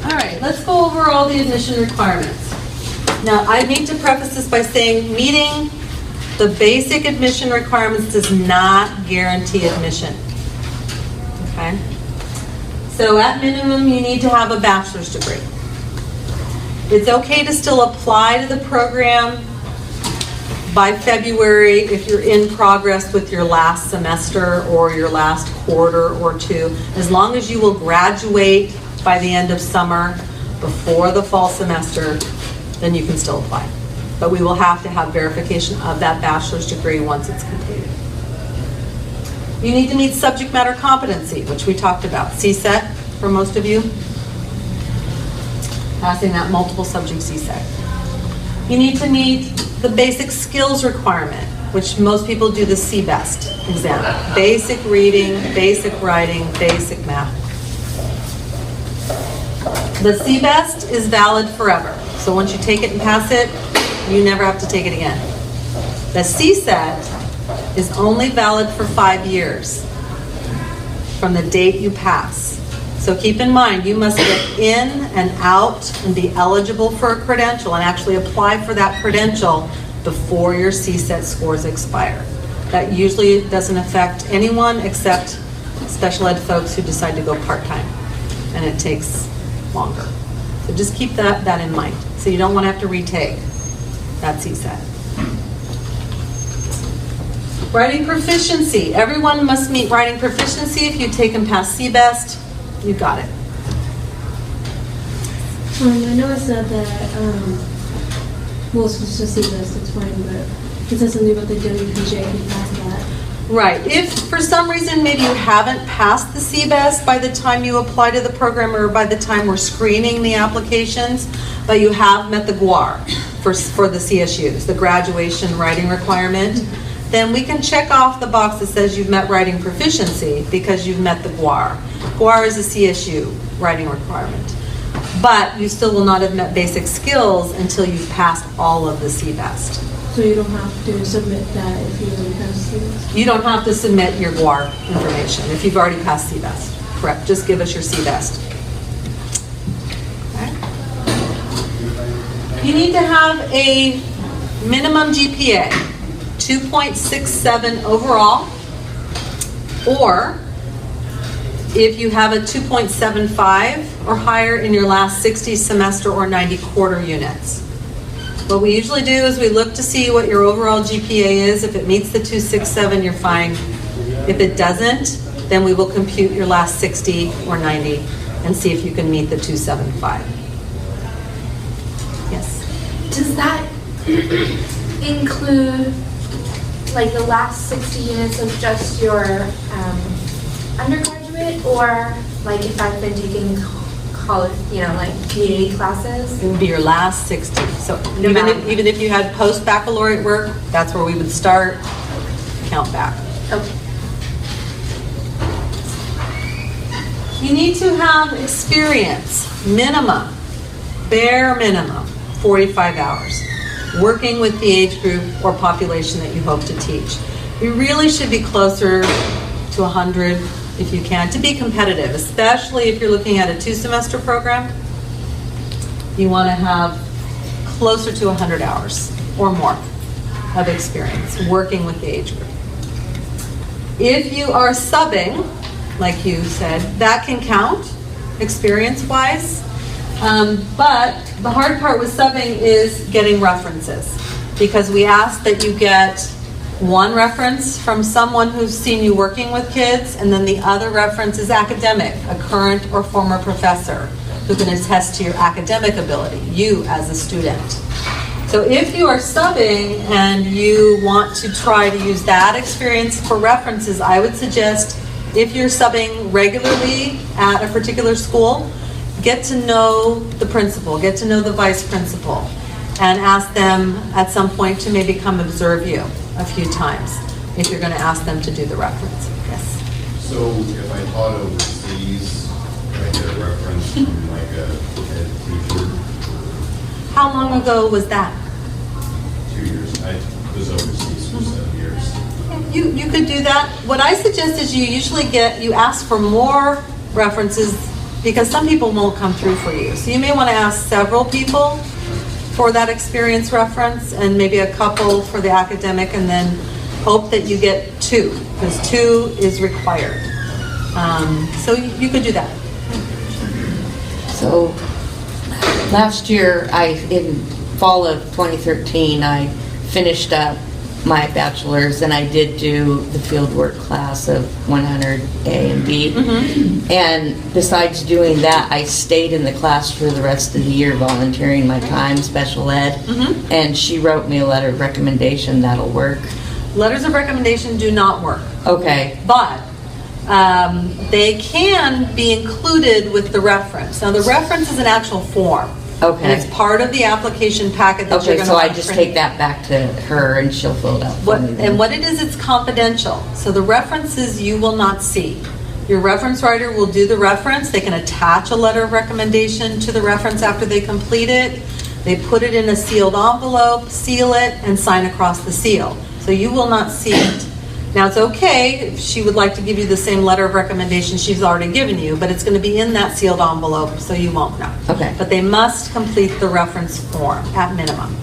All right, let's go over all the admission requirements. Now, I need to preface this by saying meeting the basic admission requirements does not guarantee admission. Okay? So at minimum, you need to have a bachelor's degree. It's okay to still apply to the program by February if you're in progress with your last semester or your last quarter or 2, as long as you will graduate by the end of summer, before the fall semester, then you can still apply. But we will have to have verification of that bachelor's degree once it's completed. You need to meet subject matter competency, which we talked about. CSET for most of you. Passing that multiple subject CSET. You need to meet the basic skills requirement, which most people do the CBEST exam. Basic reading, basic writing, basic math. The CBEST is valid forever. So once you take it and pass it, you never have to take it again. The CSET is only valid for 5 years from the date you pass. So keep in mind, you must get in and out and be eligible for a credential and actually apply for that credential before your CSET scores expire. That usually doesn't affect anyone except special ed folks who decide to go part-time, and it takes longer. So just keep that in mind. So you don't want to have to retake that CSET. Writing proficiency. Everyone must meet writing proficiency. If you take and pass CBEST, you got it. I know it said that most of the CBEST, it's fine, but it says something about the WPJ, if you pass that. Right. If for some reason maybe you haven't passed the CBEST by the time you apply to the program or by the time we're screening the applications, but you have met the GWAR for the CSUs, the graduation writing requirement, then we can check off the box that says you've met writing proficiency because you've met the GWAR. GWAR is a CSU writing requirement. But you still will not have met basic skills until you've passed all of the CBEST. So you don't have to submit that if you already passed CBEST? You don't have to submit your GWAR information if you've already passed CBEST. Correct. Just give us your CBEST. Okay. You need to have a minimum GPA, 2.67 overall, or if you have a 2.75 or higher in your last 60 semester or 90 quarter units. What we usually do is we look to see what your overall GPA is. If it meets the 2.67, you're fine. If it doesn't, then we will compute your last 60 or 90 and see if you can meet the 2.75. Yes? Does that include like the last 60 units of just your undergraduate, or like if I've been taking college, like community classes? It would be your last 60. So even if you had post-baccalaureate work, that's where we would start, count back. Okay. You need to have experience, minimum, bare minimum, 45 hours, working with the age group or population that you hope to teach. You really should be closer to 100 if you can, to be competitive, especially if you're looking at a 2-semester program. You want to have closer to 100 hours or more of experience working with the age group. If you are subbing, like you said, that can count experience-wise, but the hard part with subbing is getting references, because we ask that you get one reference from someone who's seen you working with kids, and then the other reference is academic, a current or former professor who can attest to your academic ability, you as a student. So if you are subbing and you want to try to use that experience for references, I would suggest, if you're subbing regularly at a particular school, get to know the principal, get to know the vice principal, and ask them at some point to maybe come observe you a few times if you're going to ask them to do the reference. Yes? So if I taught overseas, can I get a reference from like a head teacher? How long ago was that? 2 years. I was overseas for 7 years. You could do that. What I suggest is you ask for more references, because some people won't come through for you. So you may want to ask several people for that experience reference and maybe a couple for the academic, and then hope that you get 2, because 2 is required. So you could do that. So last year, in fall of 2013, I finished up my bachelor's, and I did do the fieldwork class of 100 A and B. And besides doing that, I stayed in the class for the rest of the year, volunteering my time, special ed. And she wrote me a letter of recommendation. That'll work. Letters of recommendation do not work. Okay. But they can be included with the reference. Now, the reference is an actual form. Okay. And it's part of the application packet that you're Okay, going to so I just take that back to her and she'll fill it out for me then. And what it is, it's confidential. So the references you will not see. Your reference writer will do the reference. They can attach a letter of recommendation to the reference after they complete it. They put it in a sealed envelope, seal it, and sign across the seal. So you will not see it. Now, it's okay if she would like to give you the same letter of recommendation she's already given you, but it's going to be in that sealed envelope, so you won't know. Okay. But they must complete the reference form at minimum.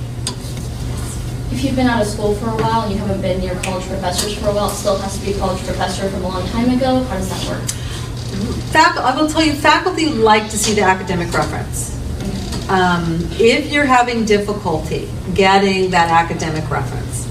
If you've been out of school for a while and you haven't been near college professors for a while, it still has to be a college professor from a long time ago. How does that work? I will tell you, faculty like to see the academic reference. If you're having difficulty getting that academic reference,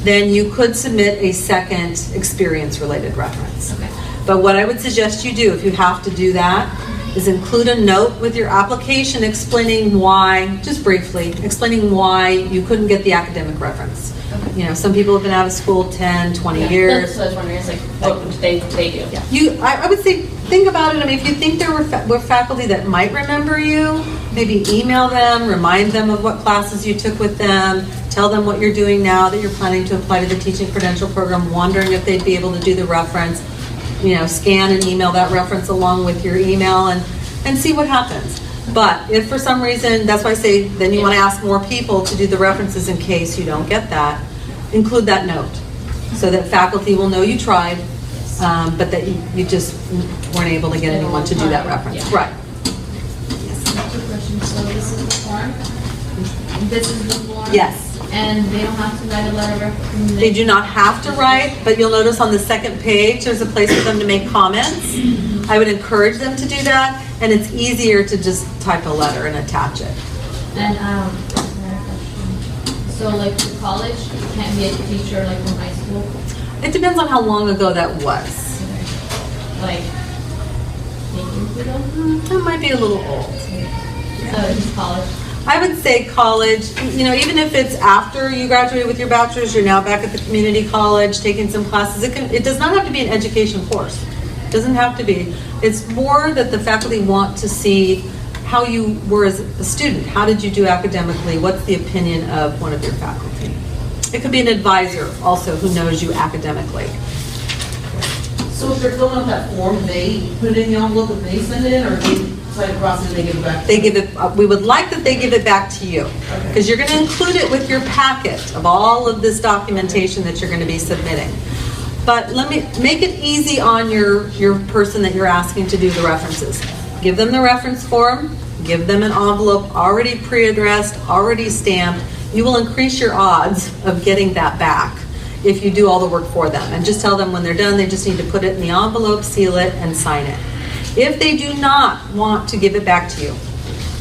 then you could submit a second experience-related reference. Okay. But what I would suggest you do, if you have to do that, is include a note with your application explaining why, just briefly, explaining why you couldn't get the academic reference. Okay. You know, some people have been out of school 10, 20 years. That's what I was wondering, is like, what they do. Yeah. I would say, think about it. I mean, if you think there were faculty that might remember you, maybe email them, remind them of what classes you took with them, tell them what you're doing now that you're planning to apply to the teaching credential program, wondering if they'd be able to do the reference. You know, scan and email that reference along with your email and see what happens. But if for some reason, that's why I say then you want to ask more people to do the references in case you don't get that, include that note so that faculty will know you tried, but that you just weren't able to get anyone to do that reference. Yeah. Right. Two questions. So this is the form? This is the form? Yes. And they don't have to write a letter of recommendation? They do not have to write, but you'll notice on the second page there's a place for them to make comments. I would encourage them to do that, and it's easier to just type a letter and attach it. And so like for college, you can't be a teacher like from high school? It depends on how long ago that was. Like 8 years ago? That might be a little old. So it's college? I would say college, you know, even if it's after you graduate with your bachelor's, you're now back at the community college taking some classes. It does not have to be an education course. It doesn't have to be. It's more that the faculty want to see how you were as a student. How did you do academically? What's the opinion of one of your faculty? It could be an advisor also who knows you academically. So if they're filling out that form, they put it in the envelope and they send it in, or they sign across it and they give it back to They you? give it. We would like that they give it back to you, because you're going to include it with your packet of all of this documentation that you're going to be submitting. But let me make it easy on your person that you're asking to do the references. Give them the reference form. Give them an envelope already pre-addressed, already stamped. You will increase your odds of getting that back if you do all the work for them. And just tell them when they're done, they just need to put it in the envelope, seal it, and sign it. If they do not want to give it back to you,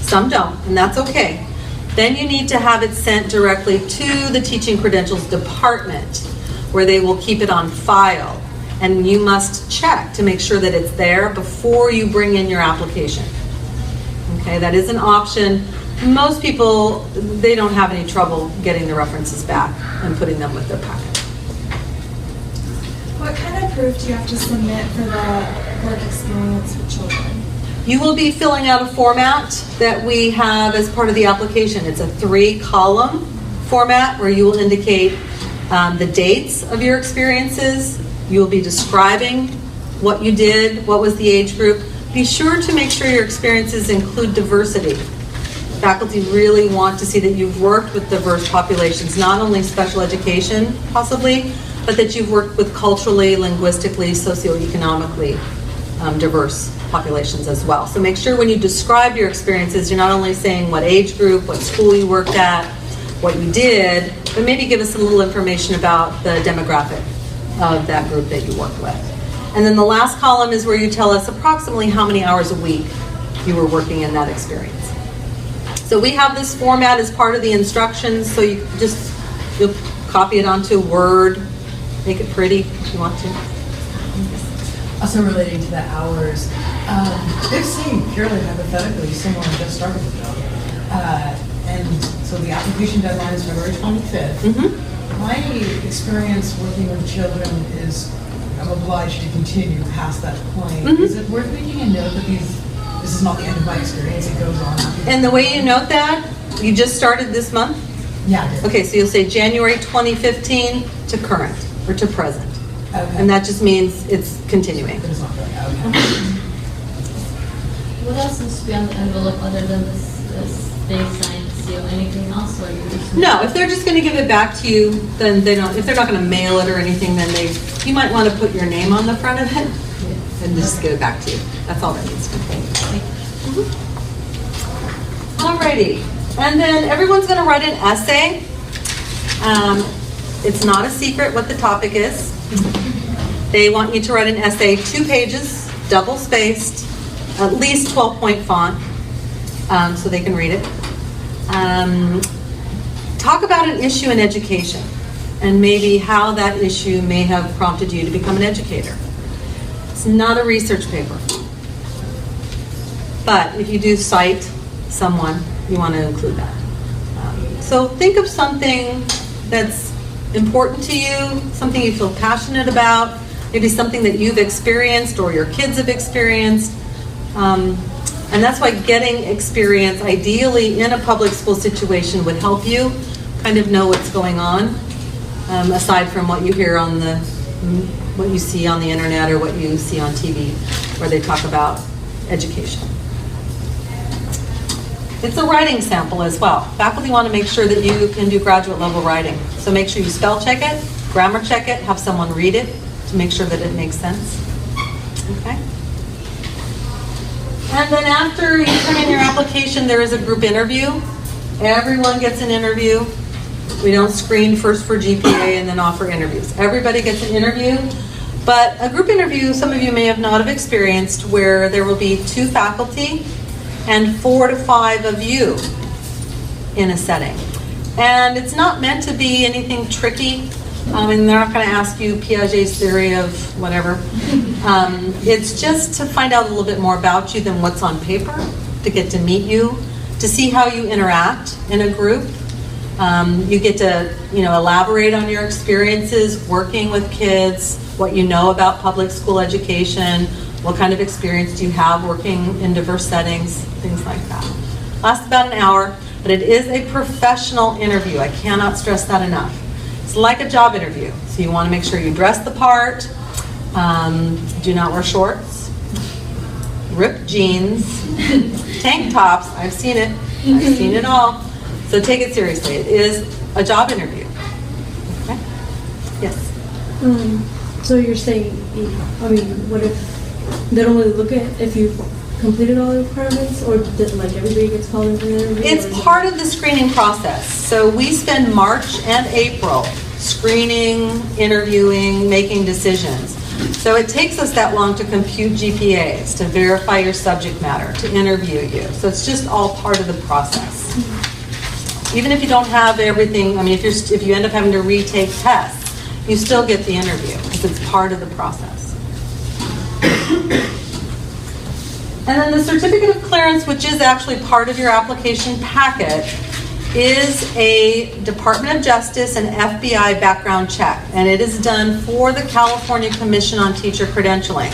some don't, and that's okay, then you need to have it sent directly to the teaching credentials department, where they will keep it on file. And you must check to make sure that it's there before you bring in your application. Okay, that is an option. Most people, they don't have any trouble getting the references back and putting them with their packet. What kind of proof do you have to submit for the work experience with children? You will be filling out a format that we have as part of the application. It's a 3-column format where you will indicate the dates of your experiences. You will be describing what you did, what was the age group. Be sure to make sure your experiences include diversity. Faculty really want to see that you've worked with diverse populations, not only special education, possibly, but that you've worked with culturally, linguistically, socioeconomically diverse populations as well. So make sure when you describe your experiences, you're not only saying what age group, what school you worked at, what you did, but maybe give us a little information about the demographic of that group that you worked with. And then the last column is where you tell us approximately how many hours a week you were working in that experience. So we have this format as part of the instructions, so you'll copy it onto Word, make it pretty if you want to. Also relating to the hours, they're saying purely hypothetically, someone just started the job. And so the application deadline is February 25th. My experience working with children is I'm obliged to continue past that point. Is it worth making a note that this is not the end of my experience, it goes on after? And the way you note that, you just started this month? Yeah, I did. Okay, so you'll say January 2015 to current, or to present. Okay. And that just means it's continuing. But it's not going, okay. What else needs to be on the envelope other than this state signed seal? Anything else, or you just? No, if they're just going to give it back to you, then they don't. If they're not going to mail it or anything, then you might want to put your name on the front of it and just give it back to you. That's all that needs to be. Alrighty, and then everyone's going to write an essay. It's not a secret what the topic is. They want you to write an essay, 2 pages, double spaced, at least 12-point font, so they can read it. Talk about an issue in education and maybe how that issue may have prompted you to become an educator. It's not a research paper. But if you do cite someone, you want to include that. So think of something that's important to you, something you feel passionate about, maybe something that you've experienced or your kids have experienced. And that's why getting experience, ideally in a public school situation, would help you kind of know what's going on, aside from what you hear on what you see on the internet or what you see on TV, where they talk about education. It's a writing sample as well. Faculty want to make sure that you can do graduate level writing. So make sure you spell check it, grammar check it, have someone read it to make sure that it makes sense. Okay? And then after you turn in your application, there is a group interview. Everyone gets an interview. We don't screen first for GPA and then offer interviews. Everybody gets an interview. But a group interview, some of you may have not have experienced, where there will be 2 faculty and 4 to 5 of you in a setting. And it's not meant to be anything tricky. And they're not going to ask you Piaget's theory of whatever. It's just to find out a little bit more about you than what's on paper, to get to meet you, to see how you interact in a group. You get to, elaborate on your experiences working with kids, what you know about public school education, what kind of experience do you have working in diverse settings, things like that. Lasts about an hour, but it is a professional interview. I cannot stress that enough. It's like a job interview, so you want to make sure you dress the part, do not wear shorts, ripped jeans, tank tops. I've seen it. I've seen it all. So take it seriously. It is a job interview. Okay? Yes? So you're saying, what if they don't really look at if you've completed all the requirements, or everybody gets called in for an interview? It's part of the screening process. So we spend March and April screening, interviewing, making decisions. So it takes us that long to compute GPAs, to verify your subject matter, to interview you. So it's just all part of the process. Even if you don't have everything, if you end up having to retake tests, you still get the interview because it's part of the process. And then the certificate of clearance, which is actually part of your application packet, is a Department of Justice and FBI background check. And it is done for the California Commission on Teacher Credentialing.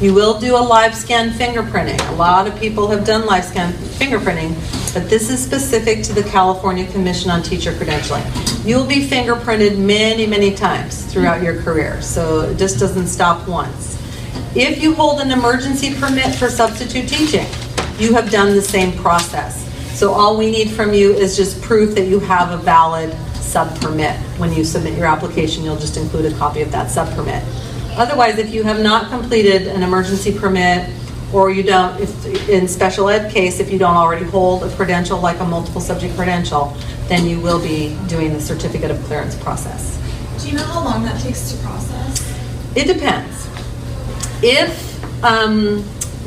You will do a live scan fingerprinting. A lot of people have done live scan fingerprinting, but this is specific to the California Commission on Teacher Credentialing. You'll be fingerprinted many, many times throughout your career, so it just doesn't stop once. If you hold an emergency permit for substitute teaching, you have done the same process. So all we need from you is just proof that you have a valid sub-permit. When you submit your application, you'll just include a copy of that sub-permit. Otherwise, if you have not completed an emergency permit, or you don't, in special ed case, if you don't already hold a credential like a multiple subject credential, then you will be doing the certificate of clearance process. Do you know how long that takes to process? It depends. If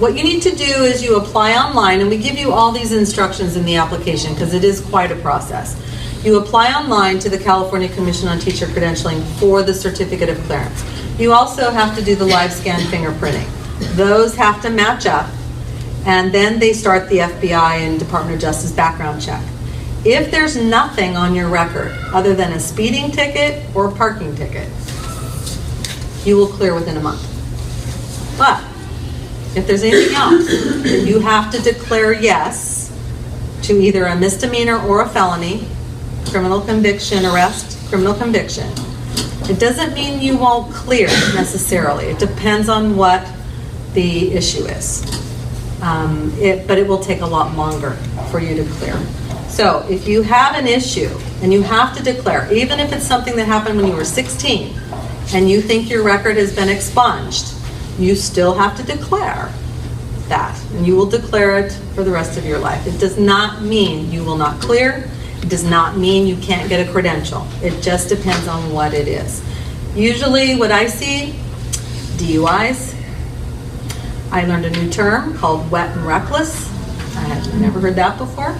what you need to do is you apply online, and we give you all these instructions in the application because it is quite a process. You apply online to the California Commission on Teacher Credentialing for the certificate of clearance. You also have to do the live scan fingerprinting. Those have to match up, and then they start the FBI and Department of Justice background check. If there's nothing on your record other than a speeding ticket or a parking ticket, you will clear within a month. But if there's anything else, then you have to declare yes to either a misdemeanor or a felony, criminal conviction, arrest, criminal conviction. It doesn't mean you won't clear necessarily. It depends on what the issue is. But it will take a lot longer for you to clear. So if you have an issue and you have to declare, even if it's something that happened when you were 16 and you think your record has been expunged, you still have to declare that, and you will declare it for the rest of your life. It does not mean you will not clear. It does not mean you can't get a credential. It just depends on what it is. Usually what I see, DUIs. I learned a new term called wet and reckless. I had never heard that before.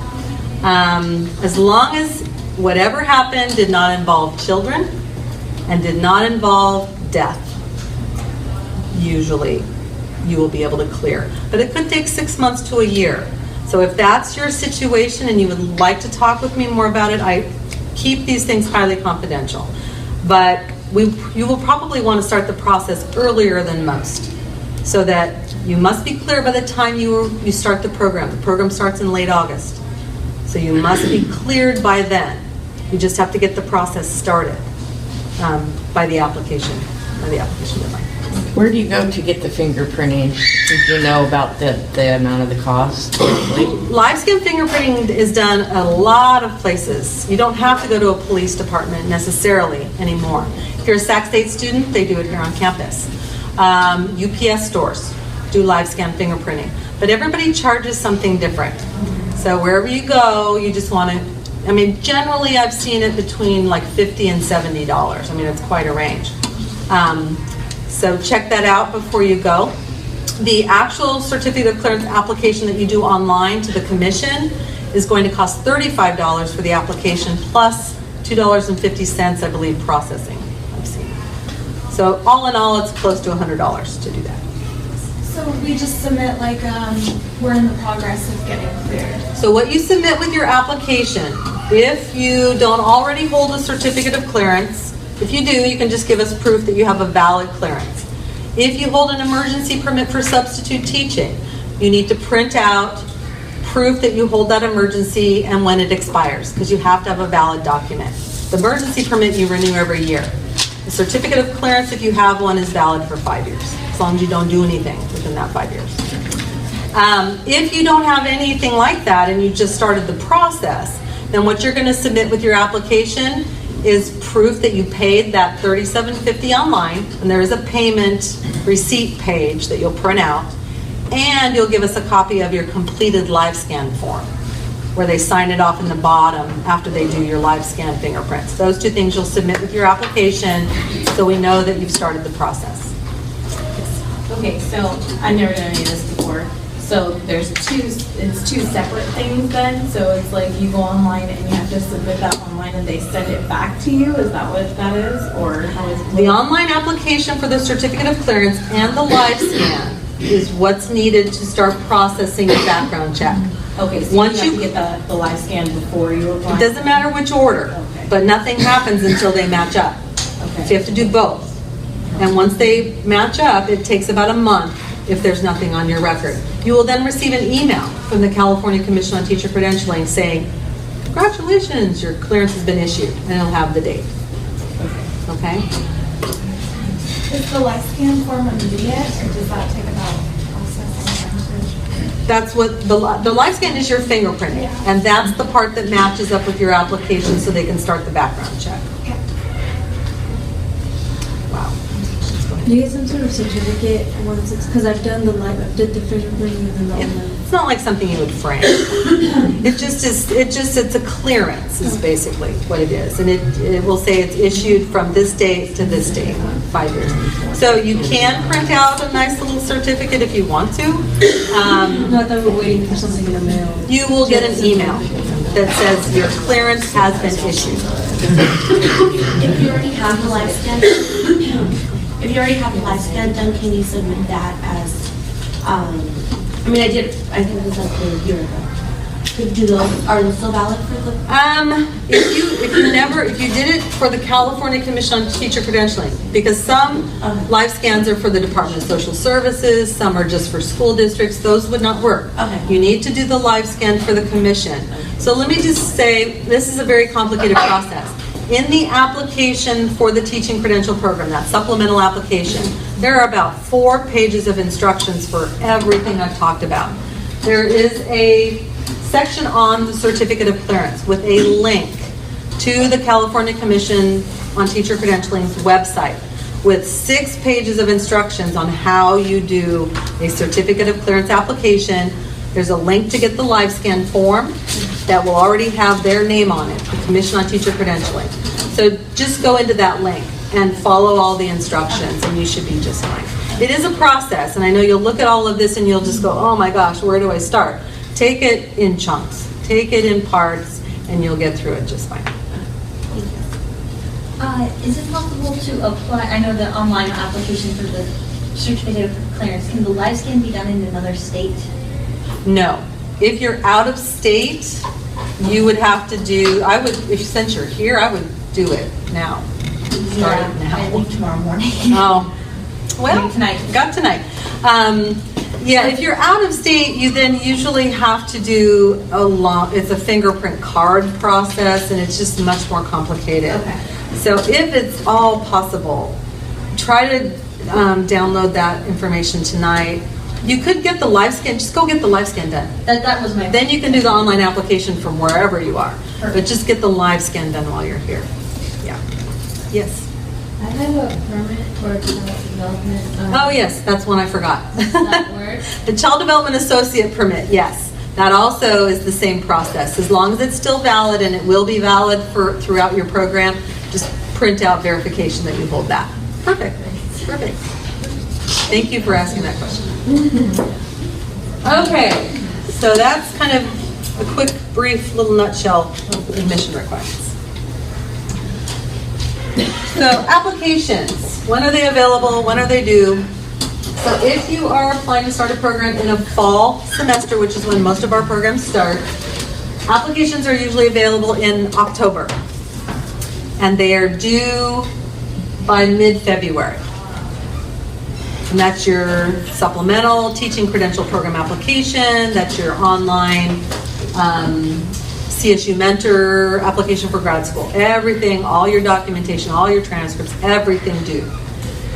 As long as whatever happened did not involve children and did not involve death, usually you will be able to clear. But it could take 6 months to a year. So if that's your situation and you would like to talk with me more about it, I keep these things highly confidential. But you will probably want to start the process earlier than most, so that you must be clear by the time you start the program. The program starts in late August. So you must be cleared by then. You just have to get the process started by the application deadline. Where do you go to get the fingerprinting? Did you know about the amount of the cost? Live scan fingerprinting is done at a lot of places. You don't have to go to a police department necessarily anymore. If you're a Sac State student, they do it here on campus. UPS stores do live scan fingerprinting. But everybody charges something different. So wherever you go, you just want to, generally I've seen it between like $50 and $70. It's quite a range. So check that out before you go. The actual certificate of clearance application that you do online to the commission is going to cost $35 for the application plus $2.50, I believe, processing. I've seen. So all in all, it's close to $100 to do that. So we just submit like we're in the progress of getting cleared. So what you submit with your application, if you don't already hold a certificate of clearance, if you do, you can just give us proof that you have a valid clearance. If you hold an emergency permit for substitute teaching, you need to print out proof that you hold that emergency and when it expires, because you have to have a valid document. The emergency permit you renew every year. The certificate of clearance, if you have one, is valid for 5 years, as long as you don't do anything within that 5 years. If you don't have anything like that and you just started the process, then what you're going to submit with your application is proof that you paid that $37.50 online, and there is a payment receipt page that you'll print out, and you'll give us a copy of your completed live scan form, where they sign it off in the bottom after they do your live scan fingerprints. Those two things you'll submit with your application, so we know that you've started the process. Okay, so I've never done any of this before. So it's two separate things then? So it's like you go online and you have to submit that online and they send it back to you? Is that what that is? Or how is it? The online application for the certificate of clearance and the live scan is what's needed to start processing your background check. Okay, so Once you have to get the live scan before you apply? It doesn't matter which order, but nothing happens until they match up. Okay. So you have to do both. And once they match up, it takes about a month if there's nothing on your record. You will then receive an email from the California Commission on Teacher Credentialing saying, congratulations, your clearance has been issued, and it'll have the date. Okay? Is the live scan form immediate, or does that take about processing? That's what, the live scan is your fingerprinting, and that's the part that matches up with your application so they can start the background check. Wow. Do you get some sort of certificate once it's, because I've done I did the fingerprinting and all that. It's not like something you would frame. It's a clearance is basically what it is. And it will say it's issued from this date to this date, 5 years. So you can print out a nice little certificate if you want to. No, I thought we were waiting for something in the mail. You will get an email that says your clearance has been issued. If you already have the live scan, if you already have the live scan done, can you submit that as, I mean, I think it was like a year ago. Are those still valid for the? If you did it for the California Commission on Teacher Credentialing, because some live scans are for the Department of Social Services, some are just for school districts, those would not work. Okay. You need to do the live scan for the commission. So let me just say, this is a very complicated process. In the application for the teaching credential program, that supplemental application, there are about 4 pages of instructions for everything I've talked about. There is a section on the certificate of clearance with a link to the California Commission on Teacher Credentialing's website with 6 pages of instructions on how you do a certificate of clearance application. There's a link to get the live scan form that will already have their name on it, the Commission on Teacher Credentialing. So just go into that link and follow all the instructions and you should be just fine. It is a process, and I know you'll look at all of this and you'll just go, oh my gosh, where do I start? Take it in chunks, take it in parts, and you'll get through it just fine. Is it possible to apply, I know the online application for the certificate of clearance, can the live scan be done in another state? No. If you're out of state, you would have to do, since you're here, I would do it now. Start it now. I leave tomorrow morning. Oh, well, Maybe tonight. Got tonight. Yeah, if you're out of state, you then usually have to do it's a fingerprint card process, and it's just much more complicated. Okay. So if it's all possible, try to download that information tonight. You could get the live scan, just go get the live scan done. That was my. Then you can do the online application from wherever you are. Perfect. But just get the live scan done while you're here. Yeah. Yes. I have a permit for child development. Oh, yes, that's one I forgot. Does that work? The Child Development Associate Permit, yes. That also is the same process. As long as it's still valid, and it will be valid throughout your program, just print out verification that you hold that. Perfect. Perfect. Thank you for asking that question. Okay, so that's kind of a quick, brief, little nutshell of admission requirements. So applications, when are they available? When are they due? So if you are applying to start a program in a fall semester, which is when most of our programs start, applications are usually available in October. And they are due by mid-February. And that's your supplemental teaching credential program application, that's your online CSU mentor application for grad school. Everything, all your documentation, all your transcripts, everything due.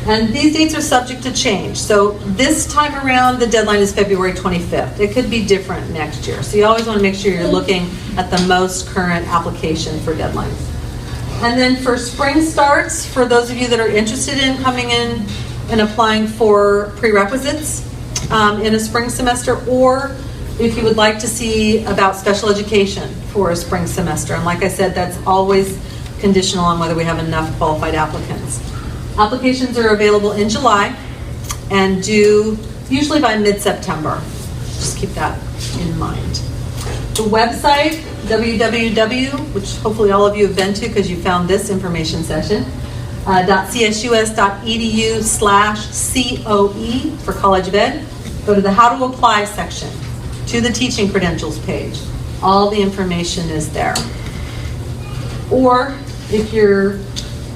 And these dates are subject to change. So this time around, the deadline is February 25th. It could be different next year. So you always want to make sure you're looking at the most current application for deadlines. And then for spring starts, for those of you that are interested in coming in and applying for prerequisites in a spring semester, or if you would like to see about special education for a spring semester. And like I said, that's always conditional on whether we have enough qualified applicants. Applications are available in July and due usually by mid-September. Just keep that in mind. The website, www, which hopefully all of you have been to because you found this information session, .csus.edu/COE for College of Ed. Go to the How to Apply section to the Teaching Credentials page. All the information is there. Or if you're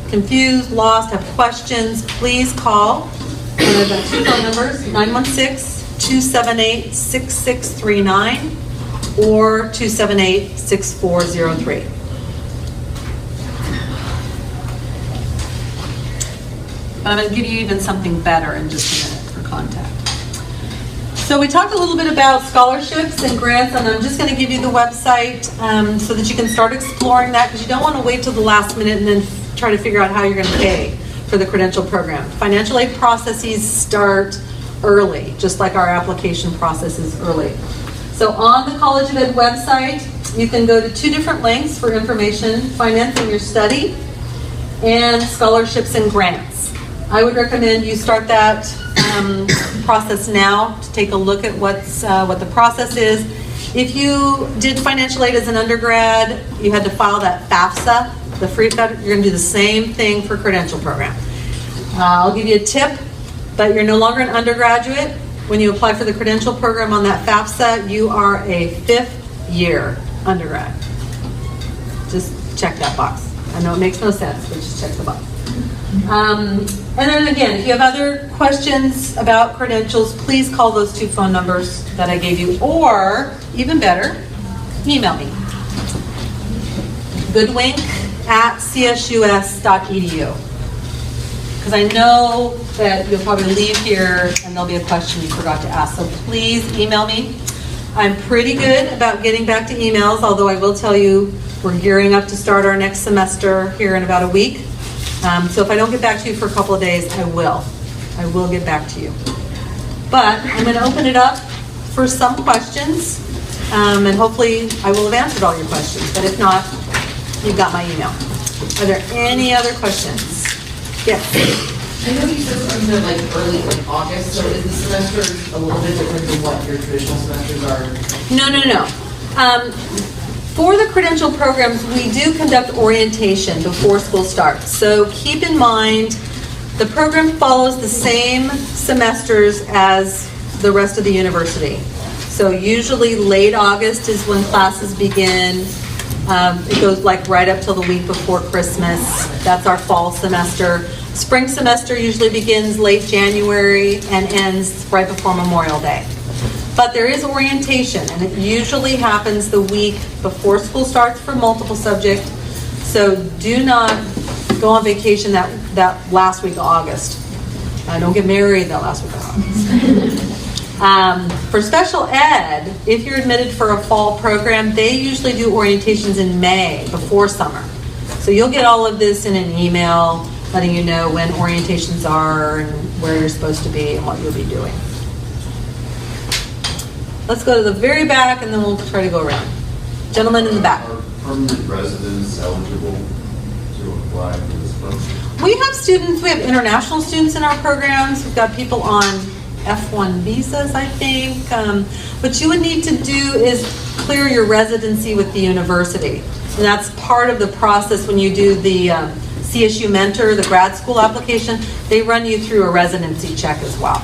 confused, lost, have questions, please call. I've got 2 phone numbers, 916-278-6639 or 278-6403. But I'm going to give you even something better in just a minute for contact. So we talked a little bit about scholarships and grants, and I'm just going to give you the website so that you can start exploring that, because you don't want to wait till the last minute and then try to figure out how you're going to pay for the credential program. Financial aid processes start early, just like our application process is early. So on the College of Ed website, you can go to 2 different links for information: financing your study and scholarships and grants. I would recommend you start that process now to take a look at what the process is. If you did financial aid as an undergrad, you had to file that FAFSA, the free fed. You're going to do the same thing for credential program. I'll give you a tip, but you're no longer an undergraduate. When you apply for the credential program on that FAFSA, you are a 5th year undergrad. Just check that box. I know it makes no sense, but just check the box. And then again, if you have other questions about credentials, please call those 2 phone numbers that I gave you, or even better, email me. goodwink@csus.edu. Because I know that you'll probably leave here and there'll be a question you forgot to ask. So please email me. I'm pretty good about getting back to emails, although I will tell you we're gearing up to start our next semester here in about a week. So if I don't get back to you for a couple of days, I will get back to you. But I'm going to open it up for some questions, and hopefully I will have answered all your questions. But if not, you've got my email. Are there any other questions? Yes. I know you said something that like early like August, so is the semester a little bit different than what your traditional semesters are? No. For the credential programs, we do conduct orientation before school starts. So keep in mind, the program follows the same semesters as the rest of the university. So usually late August is when classes begin. It goes like right up till the week before Christmas. That's our fall semester. Spring semester usually begins late January and ends right before Memorial Day. But there is orientation, and it usually happens the week before school starts for multiple subjects. So do not go on vacation that last week of August. Don't get married that last week of August. For special ed, if you're admitted for a fall program, they usually do orientations in May before summer. So you'll get all of this in an email letting you know when orientations are and where you're supposed to be and what you'll be doing. Let's go to the very back and then we'll try to go around. Gentleman in the back. Are permanent residents eligible to apply for this program? We have students, we have international students in our programs. We've got people on F1 visas, I think. What you would need to do is clear your residency with the university. And that's part of the process when you do the CSU Mentor, the grad school application. They run you through a residency check as well.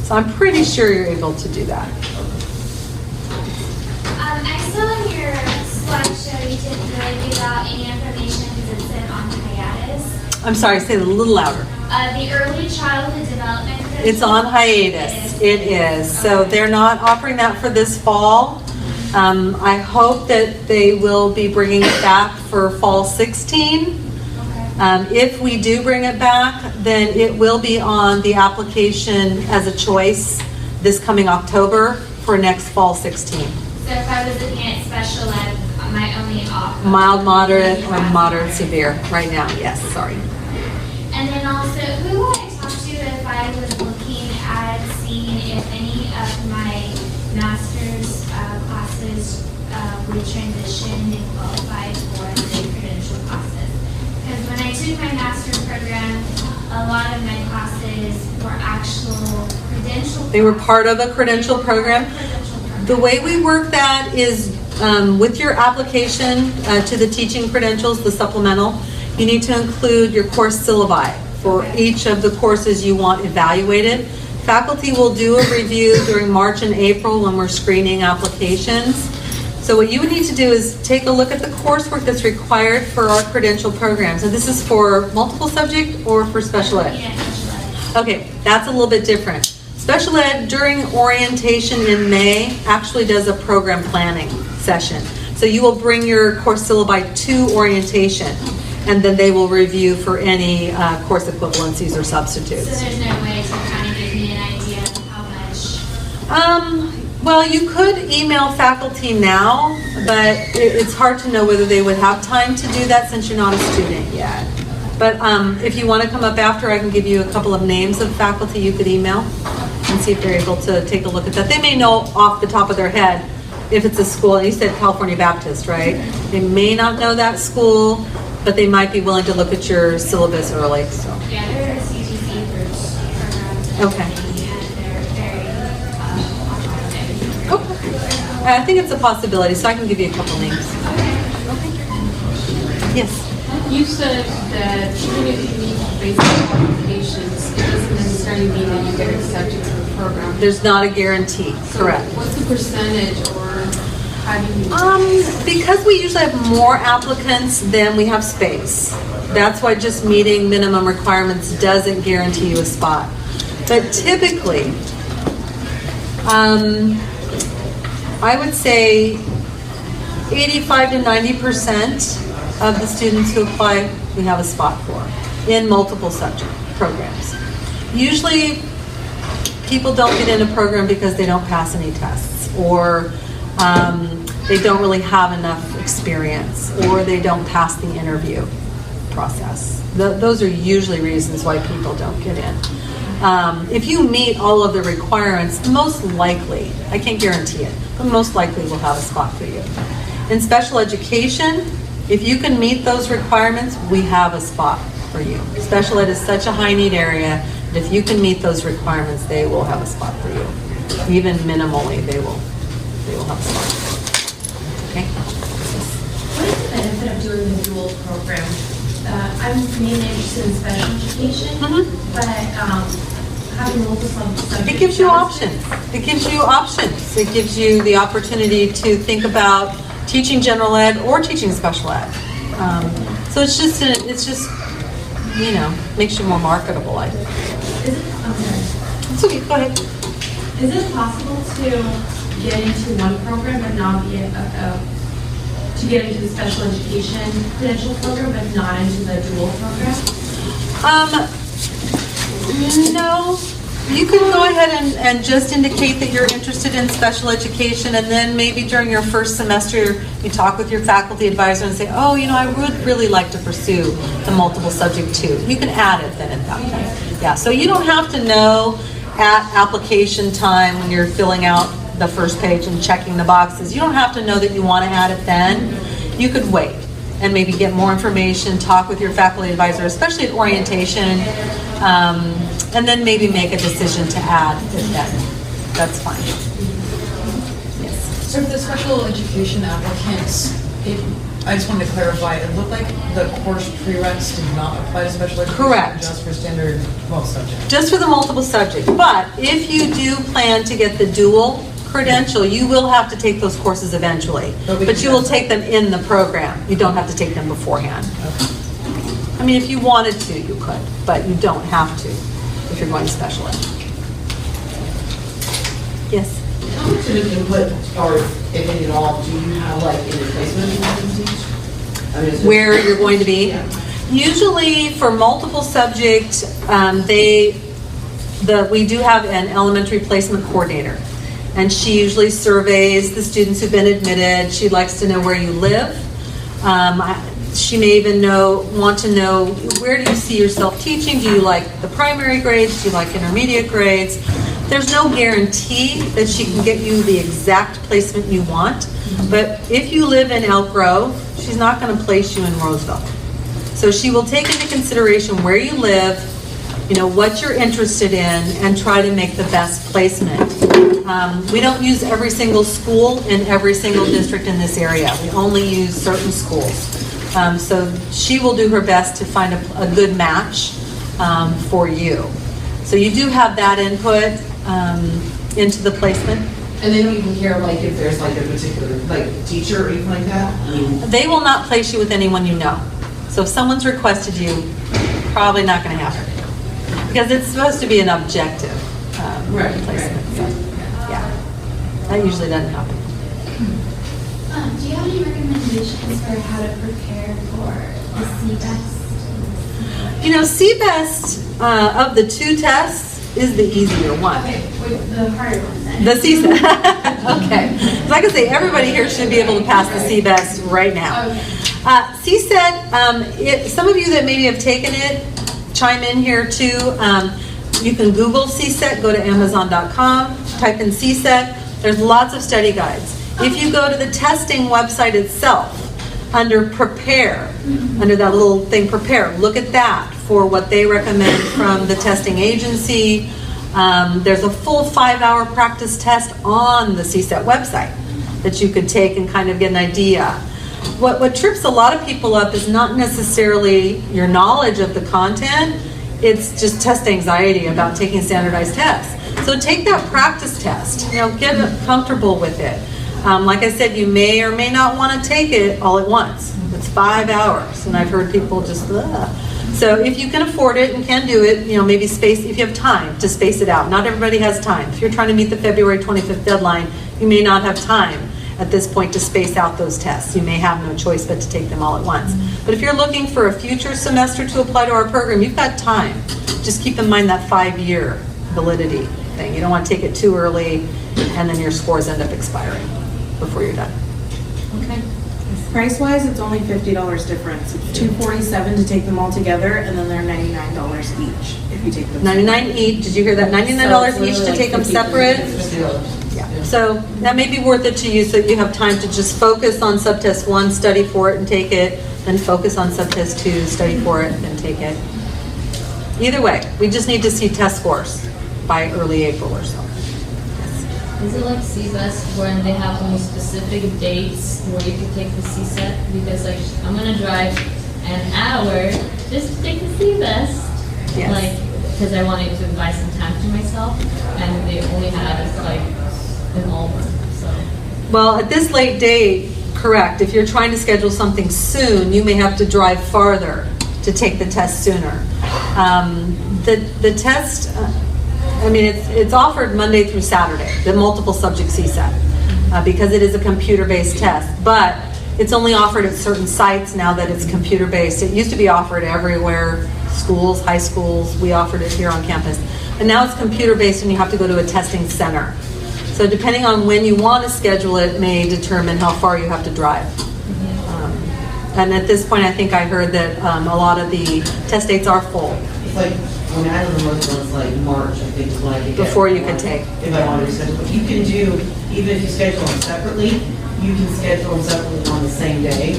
So I'm pretty sure you're able to do that. I saw in your slideshow you didn't really give out any information because it said on hiatus. I'm sorry, say it a little louder. The early childhood development. It's on hiatus. It is. So they're not offering that for this fall. I hope that they will be bringing it back for fall 16. If we do bring it back, then it will be on the application as a choice this coming October for next fall 16. So if I was looking at special ed, my only option. Mild, moderate, or moderate, severe. Right now, yes, sorry. And then also, who would I talk to if I was looking at seeing if any of my master's classes would transition and qualify for the credential classes? Because when I took my master's program, a lot of my classes were actual credential. They were part of a credential program. The way we work that is with your application to the teaching credentials, the supplemental, you need to include your course syllabi for each of the courses you want evaluated. Faculty will do a review during March and April when we're screening applications. So what you would need to do is take a look at the coursework that's required for our credential programs. And this is for multiple subject or for special ed? Yeah, special ed. Okay, that's a little bit different. Special ed during orientation in May actually does a program planning session. So you will bring your course syllabi to orientation, and then they will review for any course equivalencies or substitutes. So there's no way to kind of give me an idea of how much? Well, you could email faculty now, but it's hard to know whether they would have time to do that since you're not a student yet. But if you want to come up after, I can give you a couple of names of faculty you could email and see if they're able to take a look at that. They may know off the top of their head if it's a school, and you said California Baptist, right? They may not know that school, but they might be willing to look at your syllabus early. So. Yeah, there are CTC groups programs. Okay. And they're very, I think it's a possibility, so I can give you a couple names. Yes. You said that even if you meet basic qualifications, it doesn't necessarily mean that you get accepted to the program. There's not a guarantee, So correct. what's the percentage, or how do you? Because we usually have more applicants than we have space. That's why just meeting minimum requirements doesn't guarantee you a spot. But typically, I would say 85 to 90% of the students who apply, we have a spot for in multiple subject programs. Usually, people don't get in a program because they don't pass any tests, or they don't really have enough experience, or they don't pass the interview process. Those are usually reasons why people don't get in. If you meet all of the requirements, most likely, I can't guarantee it, but most likely we'll have a spot for you. In special education, if you can meet those requirements, we have a spot for you. Special ed is such a high need area that if you can meet those requirements, they will have a spot for you. Even minimally, they will have a spot. Okay? What is the benefit of doing the dual program? I'm mainly interested in special education, but having multiple subjects. It gives you options. It gives you options. It gives you the opportunity to think about teaching general ed or teaching special ed. So it's just makes you more marketable, I think. I'm sorry. It's okay, go ahead. Is it possible to get into one program but not be to get into the special education credential program but not into the dual program? No. You can go ahead and just indicate that you're interested in special education, and then maybe during your first semester, you talk with your faculty advisor and say, oh, I would really like to pursue the multiple subject too. You can add it then at that point. Yeah, so you don't have to know at application time when you're filling out the first page and checking the boxes. You don't have to know that you want to add it then. You could wait and maybe get more information, talk with your faculty advisor, especially at orientation, and then maybe make a decision to add it then. That's fine. Yes. So for the special education applicants, I just wanted to clarify, it looked like the course prereqs did not apply to special education. Correct. Just for standard subjects. Just for the multiple subject. But if you do plan to get the dual credential, you will have to take those courses eventually. But you will take them in the program. You don't have to take them beforehand. Okay. I mean, if you wanted to, you could, but you don't have to if you're going to special ed. Yes? How much of an input, or if any at all, do you have in your placement you want to teach? Where you're going to be? Yeah. Usually for multiple subject, we do have an elementary placement coordinator. And she usually surveys the students who've been admitted. She likes to know where you live. She may even want to know, where do you see yourself teaching? Do you like the primary grades? Do you like intermediate grades? There's no guarantee that she can get you the exact placement you want. But if you live in Elk Grove, she's not going to place you in Roseville. So she will take into consideration where you live, what you're interested in, and try to make the best placement. We don't use every single school in every single district in this area. We only use certain schools. So she will do her best to find a good match for you. So you do have that input into the placement. And they don't even care if there's a particular teacher or anything like that? They will not place you with anyone you know. So if someone's requested you, probably not going to happen. Because it's supposed to be an objective placement. So, yeah, that usually doesn't happen. Do you have any recommendations for how to prepare for the CBEST? CBEST of the two tests is the easier one. Okay, the harder one then. The CSAT. Okay. So I can say everybody here should be able to pass the CBEST right now. Okay. CSAT, some of you that maybe have taken it, chime in here too. You can Google CSAT, go to Amazon.com, type in CSAT. There's lots of study guides. If you go to the testing website itself, under Prepare, under that little thing Prepare, look at that for what they recommend from the testing agency. There's a full 5-hour practice test on the CSAT website. that you could take and kind of get an idea. What trips a lot of people up is not necessarily your knowledge of the content, it's just test anxiety about taking standardized tests. So take that practice test, get comfortable with it. Like I said, you may or may not want to take it all at once. It's 5 hours, and I've heard people just, ugh. So if you can afford it and can do it, maybe space, if you have time to space it out. Not everybody has time. If you're trying to meet the February 25th deadline, you may not have time at this point to space out those tests. You may have no choice but to take them all at once. But if you're looking for a future semester to apply to our program, you've got time. Just keep in mind that 5-year validity thing. You don't want to take it too early and then your scores end up expiring before you're done. Okay. Price-wise, it's only $50 difference. It's $247 to take them all together, and then they're $99 each if you take them. $99 each. Did you hear that? $99 each to take them separate. Yeah. So that may be worth it to you, so that you have time to just focus on subtest 1, study for it, and take it, then focus on subtest 2, study for it, and take it. Either way, we just need to see test scores by early April or so. Is it like CBEST when they have only specific dates where you can take the CSET? Because like I'm gonna drive an hour just to take the CBEST, Yes. like because I wanted to buy some time to myself, and they only have it like in Auburn. So Well, at this late date, correct. If you're trying to schedule something soon, you may have to drive farther to take the test sooner. The test. It's offered Monday through Saturday, the multiple subject CSET, because it is a computer-based test, but it's only offered at certain sites now that it's computer-based. It used to be offered everywhere, schools, high schools, we offered it here on campus. But now it's computer-based and you have to go to a testing center. So depending on when you want to schedule it may determine how far you have to drive. And at this point, I think I heard that a lot of the test dates are full. It's like, I know the most ones like March, I think, is when I could get. Before you could take. If I wanted to schedule, but you can do, even if you schedule them separately, you can schedule them separately on the same day.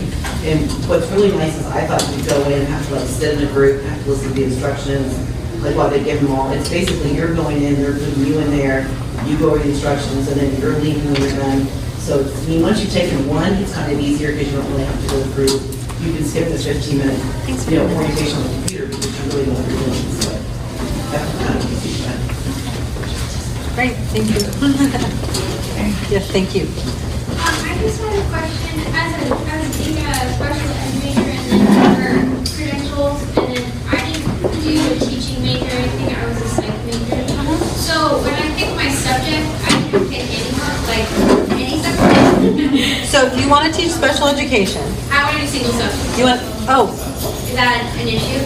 And what's really nice is I thought you'd go in and have to like sit in a group, have to listen to the instructions, like while they give them all. It's basically you're going in, they're putting you in there, you go over the instructions, and then you're leaving when you're done. So, once you've taken one, it's kind of easier because you don't really have to go through. You can skip this 15-minute, orientation on the computer because you really know what you're doing. So that's kind of easy. Great, thank you. Yes, thank you. I just had a question. As being a special ed major and then for credentials, and then I didn't do a teaching major or anything. I was a psych major. So when I picked my subject, I didn't pick any subject. So you want to teach special education? I wanted a single subject. You want? Oh. Is that an issue?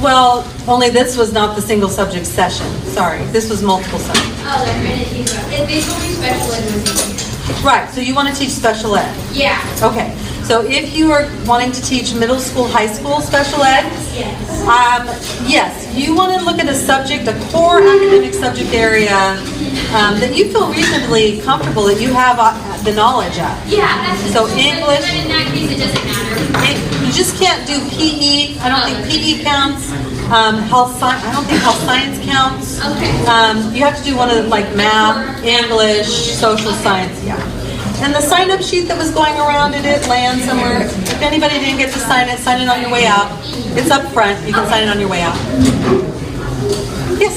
Well, only this was not the single subject session. Sorry, this was multiple subjects. Oh, that's right. I didn't think about it. They told me special ed was easier. Right, so you want to teach special ed? Yeah. Okay, so if you are wanting to teach middle school, high school special ed, yes, you want to look at a subject, a core academic subject area that you feel reasonably comfortable that you have the knowledge of. Yeah, that's so just, English. But in that case, it doesn't matter. You just can't do PE. I don't think PE counts. I don't think health science counts. Okay. You have to do one of the, like math, English, social science. Yeah. And the sign-up sheet that was going around, did it land somewhere? If anybody didn't get to sign it on your way out. It's up front. You can sign it on your way out. Yes.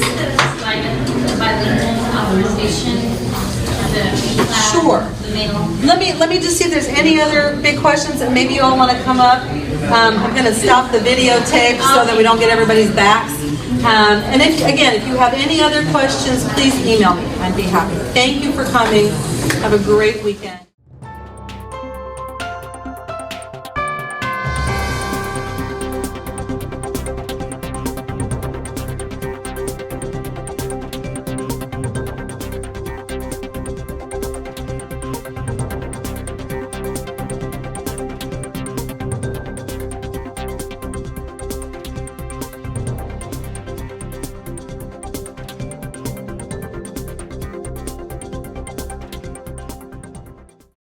Bilingual authorization. Sure. Let me just see if there's any other big questions that maybe you all want to come up. I'm going to stop the videotape so that we don't get everybody's backs. And if you have any other questions, please email me. I'd be happy. Thank you for coming. Have a great weekend.